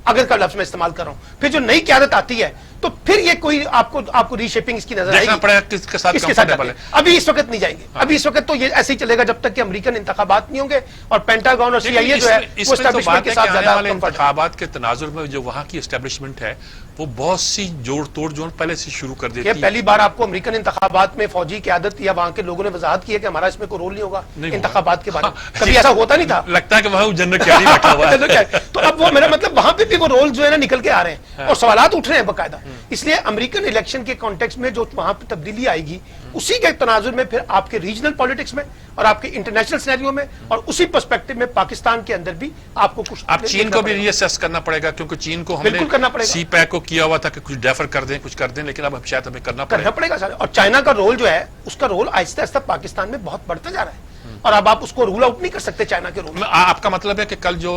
B: اگر کا لفظ میں استعمال کر رہا ہوں, پھر جو نئی قیادت آتی ہے تو پھر یہ کوئی آپ کو ری شیپنگ اس کی نظر آئے گی.
A: کس کے ساتھ
B: ابھی اس وقت نہیں جائیں گے. ابھی اس وقت تو یہ ایسے ہی چلے گا جب تک کہ امریکن انتخابات نہیں ہوں گے اور پینٹاگون اور CIA جو ہے وہ اسٹیبلشمنٹ کے ساتھ زیادہ
A: انتخابات کے تناظر میں جو وہاں کی اسٹیبلشمنٹ ہے وہ بہت سی جوڑ توڑ جو پہلے سے شروع کر دیتی ہے.
B: پہلی بار آپ کو امریکن انتخابات میں فوجی قیادت یا وہاں کے لوگوں نے وضاحت کی ہے کہ ہمارا اس میں کوئی رول نہیں ہوگا انتخابات کے بارے میں. کبھی ایسا ہوتا نہیں تھا.
A: لگتا ہے کہ وہاں جنرل کیاری بیٹھا ہوا ہے.
B: تو اب وہ میرا مطلب وہاں پہ بھی وہ رول جو ہے نا نکل کے آ رہے ہیں اور سوالات اٹھ رہے ہیں باقاعدہ. اس لیے امریکن الیکشن کے کانٹیکس میں جو وہاں پہ تبدیلی آئے گی اسی کے تناظر میں پھر آپ کے ریجنل پالیٹکس میں اور آپ کے انٹرنیشنل سینیریو میں اور اسی پرسپیکٹو میں پاکستان کے اندر بھی آپ کو کچھ
A: اب چین کو بھی ری اسیس کرنا پڑے گا, کیونکہ چین کو ہم نے سی پیک کو کیا ہوا تھا کہ کچھ ڈیفر کر دیں کچھ کر دیں, لیکن اب شاید ہمیں کرنا
B: پڑے گا سر. اور چائنا کا رول جو ہے اس کا رول آہستہ آہستہ پاکستان میں بہت بڑھتا جا رہا ہے, اور اب آپ اس کو رول آؤٹ نہیں کر سکتے چائنا کے رول.
A: آپ کا مطلب ہے کہ کل جو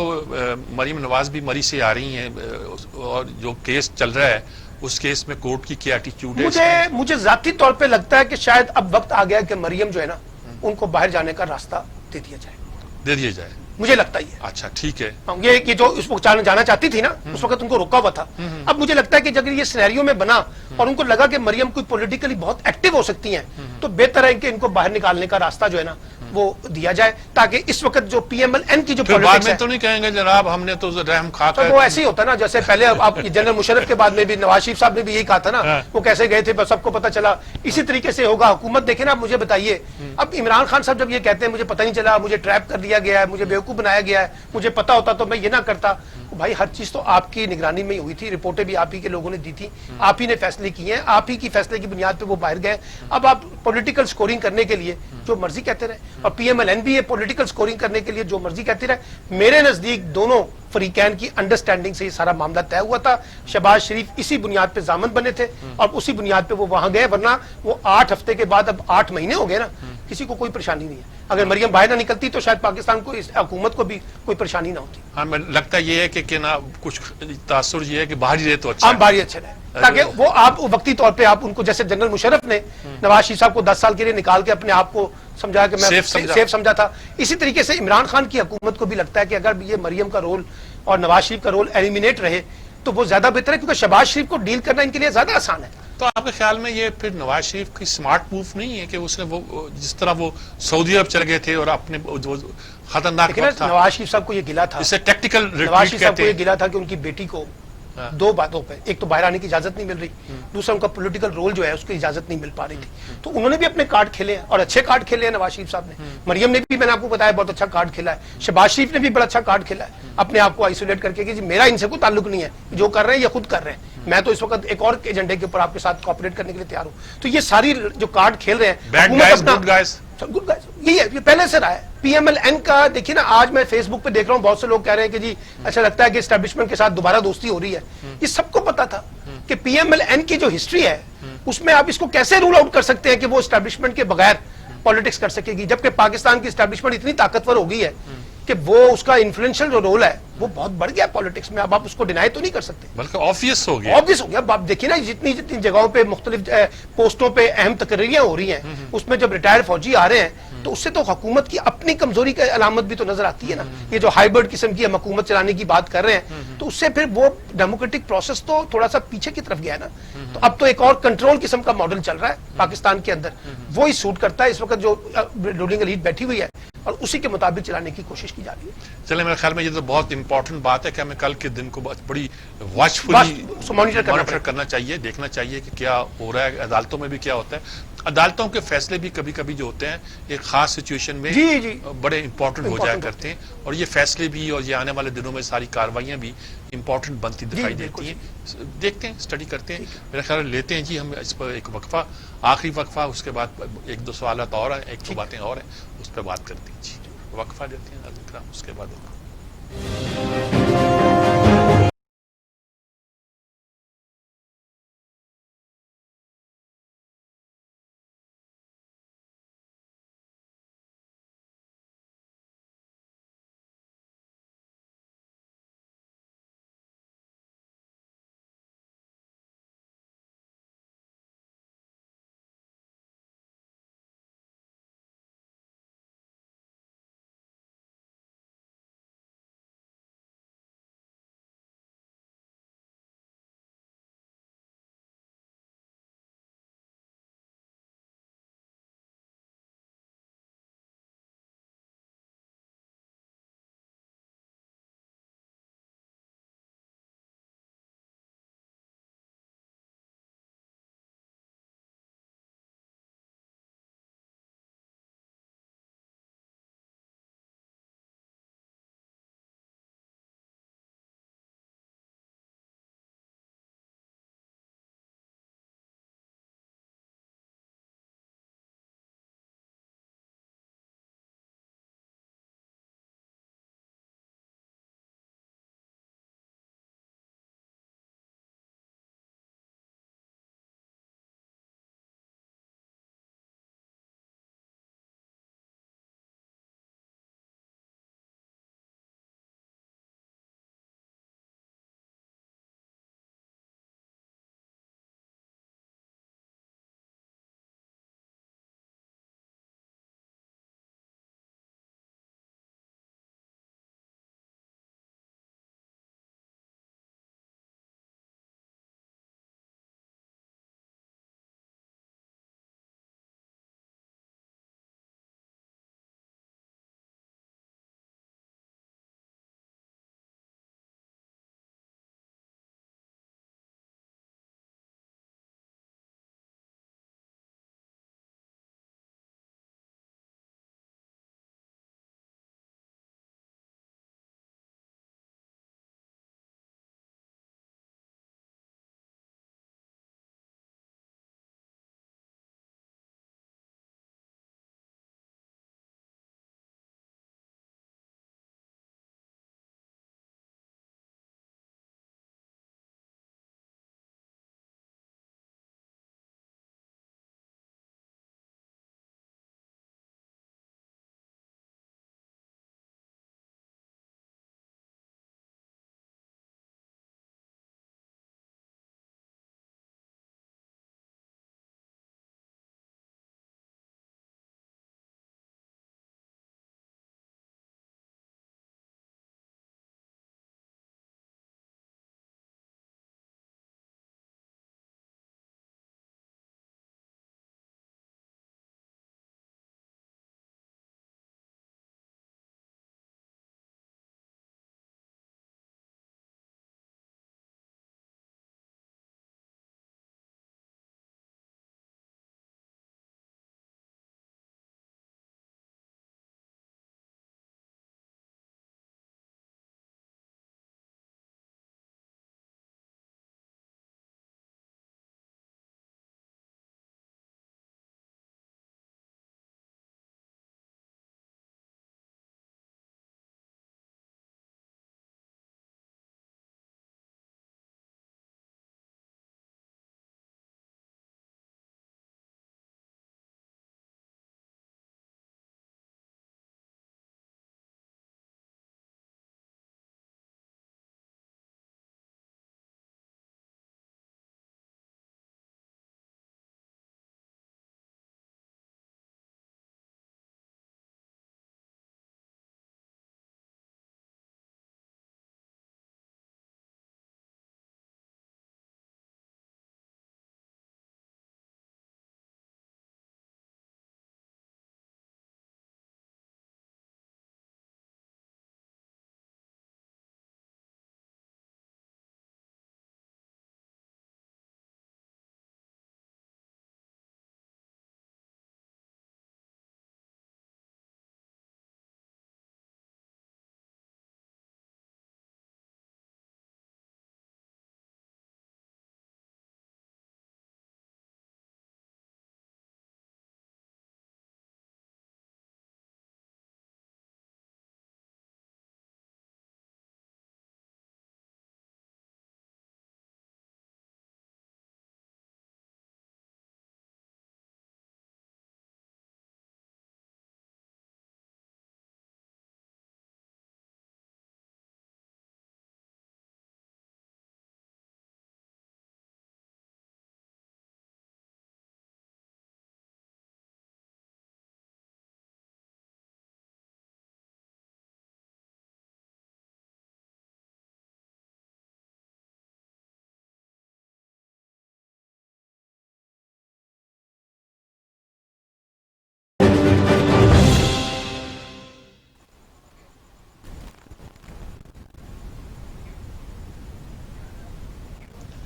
A: مریم نواز بھی مری سے آ رہی ہیں اور جو کیس چل رہا ہے اس کیس میں کورٹ کی کیا ایٹیٹیوڈ ہے؟
B: مجھے ذاتی طور پہ لگتا ہے کہ شاید اب وقت آ گیا کہ مریم جو ہے نا ان کو باہر جانے کا راستہ دے دیا جائے. مجھے لگتا ہی ہے.
A: اچھا ٹھیک ہے.
B: یہ جو اس وقت جانا چاہتی تھی نا اس وقت ان کو روکا ہوا تھا. اب مجھے لگتا ہے کہ اگر یہ سینیریو میں بنا اور ان کو لگا کہ مریم کوئی پولیٹیکلی بہت ایکٹیو ہو سکتی ہیں تو بہتر ہے کہ ان کو باہر نکالنے کا راستہ جو ہے نا وہ دیا جائے, تاکہ اس وقت جو PMLN کی جو
A: پالیٹکس ہے تو نہیں کہیں گے جناب ہم نے تو رحم کھا کر.
B: وہ ایسے ہی ہوتا نا جیسے پہلے آپ جنرل مشرف کے بعد میں بھی نواز شریف صاحب نے بھی یہی کہا تھا نا, وہ کیسے گئے تھے بس سب کو پتا چلا. اسی طریقے سے ہوگا حکومت. دیکھیں نا آپ مجھے بتائیے, اب عمران خان صاحب جب یہ کہتے ہیں مجھے پتہ نہیں چلا, مجھے ٹریپ کر لیا گیا ہے, مجھے بیوقوف بنایا گیا ہے, مجھے پتا ہوتا تو میں یہ نہ کرتا. بھائی ہر چیز تو آپ کی نگرانی میں ہی ہوئی تھی, رپورٹیں بھی آپ ہی کے لوگوں نے دی تھی, آپ ہی نے فیصلے کیے ہیں, آپ ہی کی فیصلے کی بنیاد پہ وہ باہر گئے. اب آپ پولیٹیکل سکورنگ کرنے کے لیے جو مرضی کہتے رہے, اور PMLN بھی یہ پولیٹیکل سکورنگ کرنے کے لیے جو مرضی کہتے رہے. میرے نزدیک دونوں فریقین کی انڈرسٹینڈنگ سے یہ سارا معاملہ طے ہوا تھا. شہباز شریف اسی بنیاد پہ ضامن بنے تھے اور اسی بنیاد پہ وہ وہاں گئے, ورنہ وہ 8 ہفتے کے بعد اب 8 مہینے ہو گئے نا, کسی کو کوئی پریشانی نہیں ہے. اگر مریم باہر نہ نکلتی تو شاید پاکستان کو اس حکومت کو بھی کوئی پریشانی نہ ہوتی.
A: ہاں لگتا یہ ہے کہ نا کچھ تاثر یہ ہے کہ باہر ہی رہے تو اچھا,
B: باہر ہی اچھا رہے, تاکہ وہ آپ وقتی طور پہ آپ ان کو جیسے جنرل مشرف نے نواز شریف صاحب کو 10 سال کے لیے نکال کے اپنے آپ کو سمجھا کہ میں سیف سمجھا تھا, اسی طریقے سے عمران خان کی حکومت کو بھی لگتا ہے کہ اگر یہ مریم کا رول اور نواز شریف کا رول ایلیمینیٹ رہے تو وہ زیادہ بہتر ہے, کیونکہ شہباز شریف کو ڈیل کرنا ان کے لیے زیادہ آسان ہے.
A: تو آپ کے خیال میں یہ پھر نواز شریف کی سمارٹ موو نہیں ہے کہ اس نے وہ جس طرح وہ سعودی عرب چل گئے تھے اور اپنے جو خطرناک
B: نواز شریف صاحب کو یہ گلا تھا,
A: اسے ٹیکٹیکل
B: نواز شریف صاحب کو یہ گلا تھا کہ ان کی بیٹی کو دو باتوں پہ. ایک تو باہر آنے کی اجازت نہیں مل رہی, دوسرا ان کا پولیٹیکل رول جو ہے اس کی اجازت نہیں مل پا رہی تھی. تو انہوں نے بھی اپنے کارڈ کھیلے ہیں اور اچھے کارڈ کھیلے ہیں نواز شریف صاحب نے. مریم نے بھی, میں نے آپ کو بتایا, بہت اچھا کارڈ کھیلا ہے. شہباز شریف نے بھی بڑا اچھا کارڈ کھیلا ہے, اپنے آپ کو آئسولیٹ کر کے کہ جی میرا ان سے کوئی تعلق نہیں ہے, جو کر رہے ہیں یہ خود کر رہے ہیں, میں تو اس وقت ایک اور ایجنڈے کے اوپر آپ کے ساتھ کوآپریٹ کرنے کے لیے تیار ہوں. تو یہ ساری جو کارڈ کھیل رہے ہیں,
A: گڈ گائز
B: گڈ گائز, یہی ہے, یہ پہلے سے رہا ہے. پی ایم ایل این کا دیکھیے نا, آج میں فیس بک پہ دیکھ رہا ہوں بہت سے لوگ کہہ رہے ہیں کہ جی اچھا لگتا ہے کہ اسٹیبلشمنٹ کے ساتھ دوبارہ دوستی ہو رہی ہے. یہ سب کو پتا تھا کہ پی ایم ایل این کی جو ہسٹری ہے اس میں آپ اس کو کیسے رول آؤٹ کر سکتے ہیں کہ وہ اسٹیبلشمنٹ کے بغیر پالیٹکس کر سکے گی, جبکہ پاکستان کی اسٹیبلشمنٹ اتنی طاقتور ہو گئی ہے کہ وہ اس کا انفلوئنشل جو رول ہے وہ بہت بڑھ گیا پالیٹکس میں. اب آپ اس کو ڈینائی تو نہیں کر سکتے,
A: بلکہ آبویس ہو گیا.
B: آبویس ہو گیا. آپ دیکھیے نا جتنی جتنی جگہوں پہ مختلف پوسٹوں پہ اہم تقرریاں ہو رہی ہیں, اس میں جب ریٹائر فوجی آ رہے ہیں تو اس سے تو حکومت کی اپنی کمزوری کی علامت بھی تو نظر آتی ہے نا. یہ جو ہائیبرڈ قسم کی ہم حکومت چلانے کی بات کر رہے ہیں تو اس سے پھر وہ ڈیموکریٹک پروسیس تو تھوڑا سا پیچھے کی طرف گیا ہے نا. تو اب تو ایک اور کنٹرول قسم کا ماڈل چل رہا ہے پاکستان کے اندر, وہی سوٹ کرتا ہے اس وقت جو رولنگ ایلیٹ بیٹھی ہوئی ہے, اور اسی کے مطابق چلانے کی کوشش کی جا رہی ہے.
A: چلے میرے خیال میں یہ تو بہت امپورٹنٹ بات ہے کہ ہمیں کل کے دن کو بڑی واچفلی مانیٹر کرنا چاہیے, دیکھنا چاہیے کہ کیا ہو رہا ہے, عدالتوں میں بھی کیا ہوتا ہے. عدالتوں کے فیصلے بھی کبھی کبھی جو ہوتے ہیں ایک خاص سچویشن میں بڑے امپورٹنٹ ہو جایا کرتے ہیں, اور یہ فیصلے بھی اور یہ آنے والے دنوں میں ساری کاروائیاں بھی امپورٹنٹ بنتی دکھائی دیتی ہیں. دیکھتے ہیں, اسٹڈی کرتے ہیں. میرا خیال لیتے ہیں جی ہم اس پر ایک وقفہ, آخری وقفہ, اس کے بعد ایک دو سوالات اور ہیں, ایک دو باتیں اور ہیں, اس پہ بات کرتے ہیں. جی وقفہ دیتے ہیں, اس کے بعد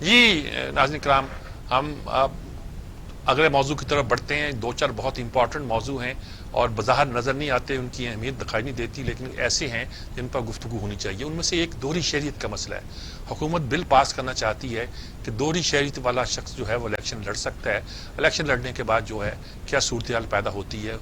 A: جی ناظرین کرام، ہم اب اگلے موضوع کی طرف بڑھتے ہیں. دو چار بہت امپورٹنٹ موضوع ہیں اور بظاہر نظر نہیں آتے، ان کی اہمیت دکھائی نہیں دیتی، لیکن ایسے ہیں جن پر گفتگو ہونی چاہیے. ان میں سے ایک دوہری شہریت کا مسئلہ ہے. حکومت بل پاس کرنا چاہتی ہے کہ دوہری شہریت والا شخص جو ہے وہ الیکشن لڑ سکتا ہے. الیکشن لڑنے کے بعد جو ہے کیا صورتحال پیدا ہوتی ہے،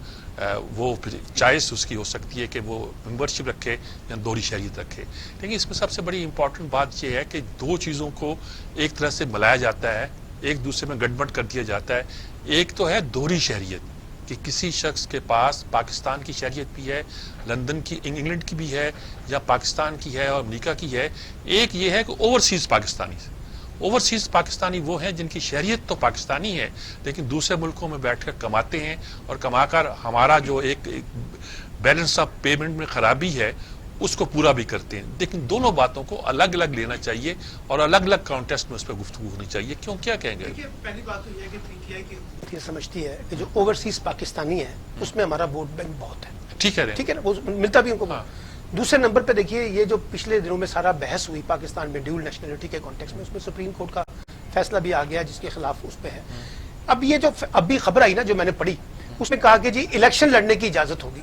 A: وہ پھر چوائس اس کی ہو سکتی ہے کہ وہ ممبرشپ رکھے یا دوہری شہریت رکھے. لیکن اس میں سب سے بڑی امپورٹنٹ بات یہ ہے کہ دو چیزوں کو ایک طرح سے ملایا جاتا ہے، ایک دوسرے میں گڑبڑ کر دیا جاتا ہے. ایک تو ہے دوہری شہریت، کہ کسی شخص کے پاس پاکستان کی شہریت بھی ہے، لندن کی، انگلینڈ کی بھی ہے، یا پاکستان کی ہے اور امریکہ کی ہے. ایک یہ ہے کہ اوورسیز پاکستانی. اوورسیز پاکستانی وہ ہیں جن کی شہریت تو پاکستانی ہے لیکن دوسرے ملکوں میں بیٹھ کر کماتے ہیں، اور کما کر ہمارا جو ایک بیلنس آف پیمنٹ میں خرابی ہے اس کو پورا بھی کرتے ہیں. لیکن دونوں باتوں کو الگ الگ لینا چاہیے اور الگ الگ کانٹیکسٹ میں اس پہ گفتگو ہونی چاہیے. کیوں، کیا کہیں گے؟
B: پہلی بات تو یہ ہے کہ پی ٹی آئی کی یہ سمجھتی ہے کہ جو اوورسیز پاکستانی ہے اس میں ہمارا ووٹ بینک بہت ہے.
A: ٹھیک ہے
B: نا، وہ ملتا بھی ان کو. دوسرے نمبر پہ دیکھیے یہ جو پچھلے دنوں میں سارا بحث ہوئی پاکستان میں ڈیول نیشنلٹی کے کانٹیکس میں، اس میں سپریم کورٹ کا فیصلہ بھی آ گیا جس کے خلاف اس پہ ہے. اب یہ جو ابھی خبر آئی نا جو میں نے پڑھی، اس میں کہا کہ جی الیکشن لڑنے کی اجازت ہوگی.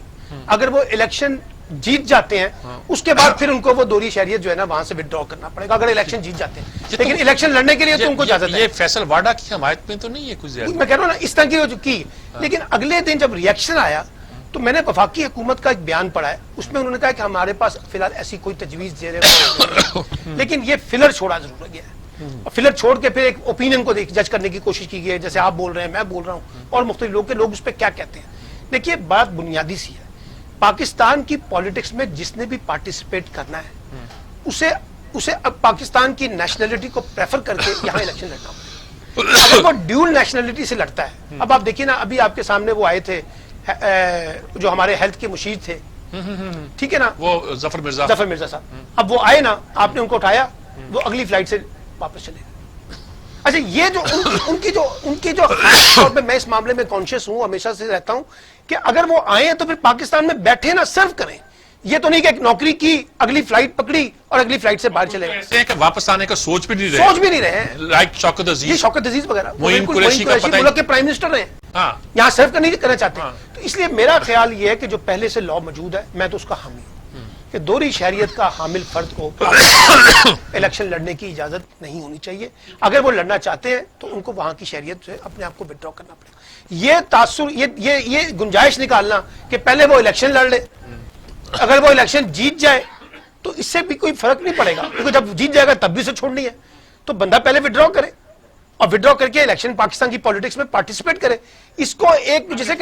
B: اگر وہ الیکشن جیت جاتے ہیں اس کے بعد پھر ان کو وہ دوہری شہریت جو ہے نا وہاں سے وڈرا کرنا پڑے گا اگر الیکشن جیت جاتے ہیں. لیکن الیکشن لڑنے کے لیے تو ان کو اجازت ہے.
A: یہ فیصل واڈا کی حمایت میں تو نہیں ہے کچھ زیادہ،
B: میں کہہ رہا ہوں نا اس طرح کی. لیکن اگلے دن جب ریئیکشن آیا تو میں نے وفاقی حکومت کا ایک بیان پڑھا ہے، اس میں انہوں نے کہا کہ ہمارے پاس فی الحال ایسی کوئی تجویز دے رہے لیکن یہ فلر چھوڑا ضرور گیا ہے. فلر چھوڑ کے پھر ایک اوپینین کو جج کرنے کی کوشش کی گئی ہے، جیسے آپ بول رہے ہیں، میں بول رہا ہوں، اور مختلف لوگ اس پہ کیا کہتے ہیں. دیکھیے بات بنیادی سی ہے، پاکستان کی پالیٹکس میں جس نے بھی پارٹیسپیٹ کرنا ہے اسے اب پاکستان کی نیشنلٹی کو پریفر کر کے یہاں الیکشن لڑنا ہوگا. اگر وہ ڈیول نیشنلٹی سے لڑتا ہے، اب آپ دیکھیے نا، ابھی آپ کے سامنے وہ آئے تھے جو ہمارے ہیلتھ کے مشیر تھے، ٹھیک ہے نا، وہ ظفر مرزا صاحب. اب وہ آئے نا، آپ نے ان کو اٹھایا، وہ اگلی فلائٹ سے واپس چلے گئے. اچھا، یہ جو ان کی جو خاص طور پہ میں اس معاملے میں کانشیس ہوں، ہمیشہ سے رہتا ہوں کہ اگر وہ آئے ہیں تو پھر پاکستان میں بیٹھے نہ سرو کریں. یہ تو نہیں کہ ایک نوکری کی، اگلی فلائٹ پکڑی اور اگلی فلائٹ سے باہر چلے گئے.
A: ایسے ہیں کہ واپس آنے کا سوچ بھی نہیں رہے ہیں،
B: لائک
A: شوکت
B: عزیز وغیرہ،
A: معین قریشی کا پتہ
B: ملک کے پرائم منسٹر رہے ہیں، یہاں سرو کرنا چاہتے ہیں. تو اس لیے میرا خیال یہ ہے کہ جو پہلے سے لا موجود ہے، میں تو اس کا حامی ہوں کہ دوہری شہریت کا حامل فرد کو الیکشن لڑنے کی اجازت نہیں ہونی چاہیے. اگر وہ لڑنا چاہتے ہیں تو ان کو وہاں کی شہریت سے اپنے آپ کو وڈرا کرنا پڑے گا. یہ تاثر، یہ گنجائش نکالنا کہ پہلے وہ الیکشن لڑ لے، اگر وہ الیکشن جیت جائے تو اس سے بھی کوئی فرق نہیں پڑے گا، کیونکہ جب جیت جائے گا تب بھی اسے چھوڑنی ہے. تو بندہ پہلے وڈرا کرے اور وڈرا کر کے الیکشن پاکستان کی پالیٹکس میں پارٹیسپیٹ کرے. اس کو ایک جسے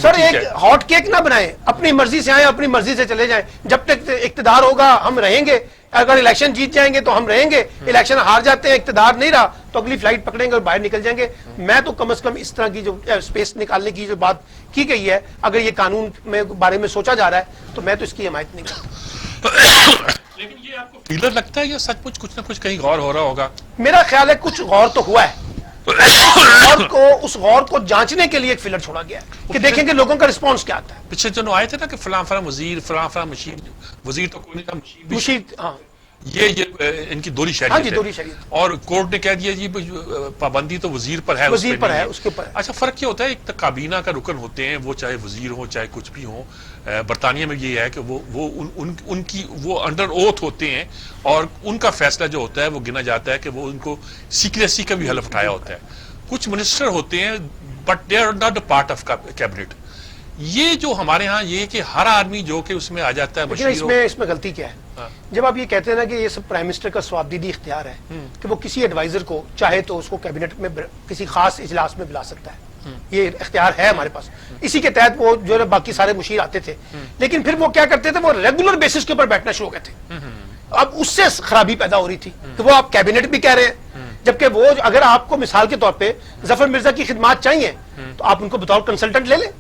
B: سر ایک ہاٹ کیک نہ بنائیں، اپنی مرضی سے آئیں، اپنی مرضی سے چلے جائیں. جب تک اقتدار ہوگا ہم رہیں گے، اگر الیکشن جیت جائیں گے تو ہم رہیں گے، الیکشن ہار جاتے ہیں، اقتدار نہیں رہا تو اگلی فلائٹ پکڑیں گے اور باہر نکل جائیں گے. میں تو کم از کم اس طرح کی جو اسپیس نکالنے کی جو بات کی گئی ہے، اگر یہ قانون میں بارے میں سوچا جا رہا ہے تو میں تو اس کی حمایت نہیں کرتا.
A: لیکن یہ آپ کو فیلر لگتا ہے یا سچ مچ کچھ نہ کچھ کہیں غور ہو رہا ہوگا؟
B: میرا خیال ہے کچھ غور تو ہوا ہے، اس غور کو جانچنے کے لیے ایک فلر چھوڑا گیا ہے کہ دیکھیں کہ لوگوں کا رسپانس کیا آتا ہے.
A: پچھلے دنوں آئے تھے نا کہ فلاں فلاں وزیر، فلاں فلاں وزیر تو کوئی نہیں تھا،
B: مشیر، ہاں،
A: یہ ان کی دوہری شہریت ہے اور کورٹ نے کہہ دیا جی پابندی تو وزیر پر ہے،
B: وزیر پر ہے، اس کے اوپر.
A: اچھا، فرق کیا ہوتا ہے؟ ایک کابینہ کا رکن ہوتے ہیں، وہ چاہے وزیر ہو چاہے کچھ بھی ہو. برطانیہ میں یہ ہے کہ وہ انڈر اوتھ ہوتے ہیں اور ان کا فیصلہ جو ہوتا ہے وہ گنا جاتا ہے کہ وہ ان کو سیکریسی کا بھی حلف اٹھایا ہوتا ہے. کچھ منسٹر ہوتے ہیں but they are not a part of cabinet. یہ جو ہمارے ہاں یہ کہ ہر آدمی جو کہ اس میں آ جاتا ہے،
B: اس میں غلطی کیا ہے؟ جب آپ یہ کہتے ہیں نا کہ یہ سب پرائم منسٹر کا ثوابدیدی اختیار ہے کہ وہ کسی ایڈوائزر کو چاہے تو اس کو کیبنٹ میں کسی خاص اجلاس میں بلا سکتا ہے، یہ اختیار ہے ہمارے پاس. اسی کے تحت وہ جو باقی سارے مشیر آتے تھے، لیکن پھر وہ کیا کرتے تھے، وہ ریگولر بیسس کے اوپر بیٹھنا شروع کرتے تھے. اب اس سے خرابی پیدا ہو رہی تھی کہ وہ آپ کیبنٹ بھی کہہ رہے ہیں، جبکہ وہ اگر آپ کو مثال کے طور پہ ظفر مرزا کی خدمات چاہیے تو آپ ان کو بطور کنسلٹنٹ لے لیں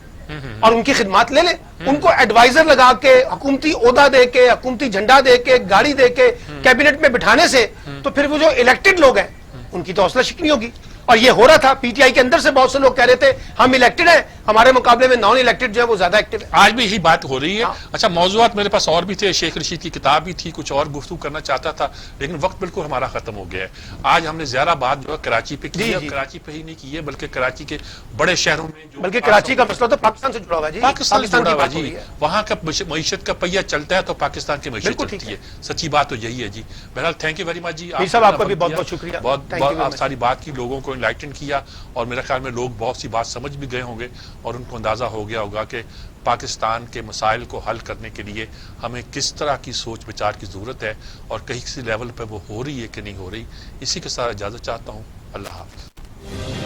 B: اور ان کی خدمات لے لیں. ان کو ایڈوائزر لگا کے، حکومتی عہدہ دے کے، حکومتی جھنڈا دے کے، گاڑی دے کے کیبنٹ میں بٹھانے سے تو پھر وہ جو الیکٹڈ لوگ ہیں ان کی تو حوصلہ شکنی ہوگی. اور یہ ہو رہا تھا، پی ٹی آئی کے اندر سے بہت سے لوگ کہہ رہے تھے ہم الیکٹڈ ہیں، ہمارے مقابلے میں نان الیکٹڈ جو ہے وہ زیادہ ایکٹیو ہے.
A: آج بھی یہی بات ہو رہی ہے. اچھا موضوعات میرے پاس اور بھی تھے, شیخ رشید کی کتاب بھی تھی, کچھ اور گفتگو کرنا چاہتا تھا لیکن وقت بالکل ہمارا ختم ہو گیا ہے. آج ہم نے زیادہ بات جو ہے کراچی پہ کی ہے, کراچی پہ ہی نہیں کی ہے بلکہ کراچی کے بڑے شہروں میں,
B: بلکہ کراچی کا مسئلہ تو پاکستان سے جڑا ہوا ہے جی,
A: پاکستان سے جڑا ہوا ہے جی.
B: ہے.
A: وہاں کا معیشت کا پہیہ چلتا ہے تو پاکستان کی معیشت چلتی ہے. سچی بات تو یہی ہے جی. بہرحال تھینک یو ویری مچ جی.
B: آپ کا بھی بہت بہت شکریہ,
A: بہت آپ ساری بات کی, لوگوں کو انلائٹن کیا, اور میرے خیال میں لوگ بہت سی بات سمجھ بھی گئے ہوں گے اور ان کو اندازہ ہو گیا ہوگا کہ پاکستان کے مسائل کو حل کرنے کے لیے ہمیں کس طرح کی سوچ بچار کی ضرورت ہے اور کہیں کسی لیول پہ وہ ہو رہی ہے کہ نہیں ہو رہی. اسی کے ساتھ اجازت چاہتا ہوں. اللہ حافظ.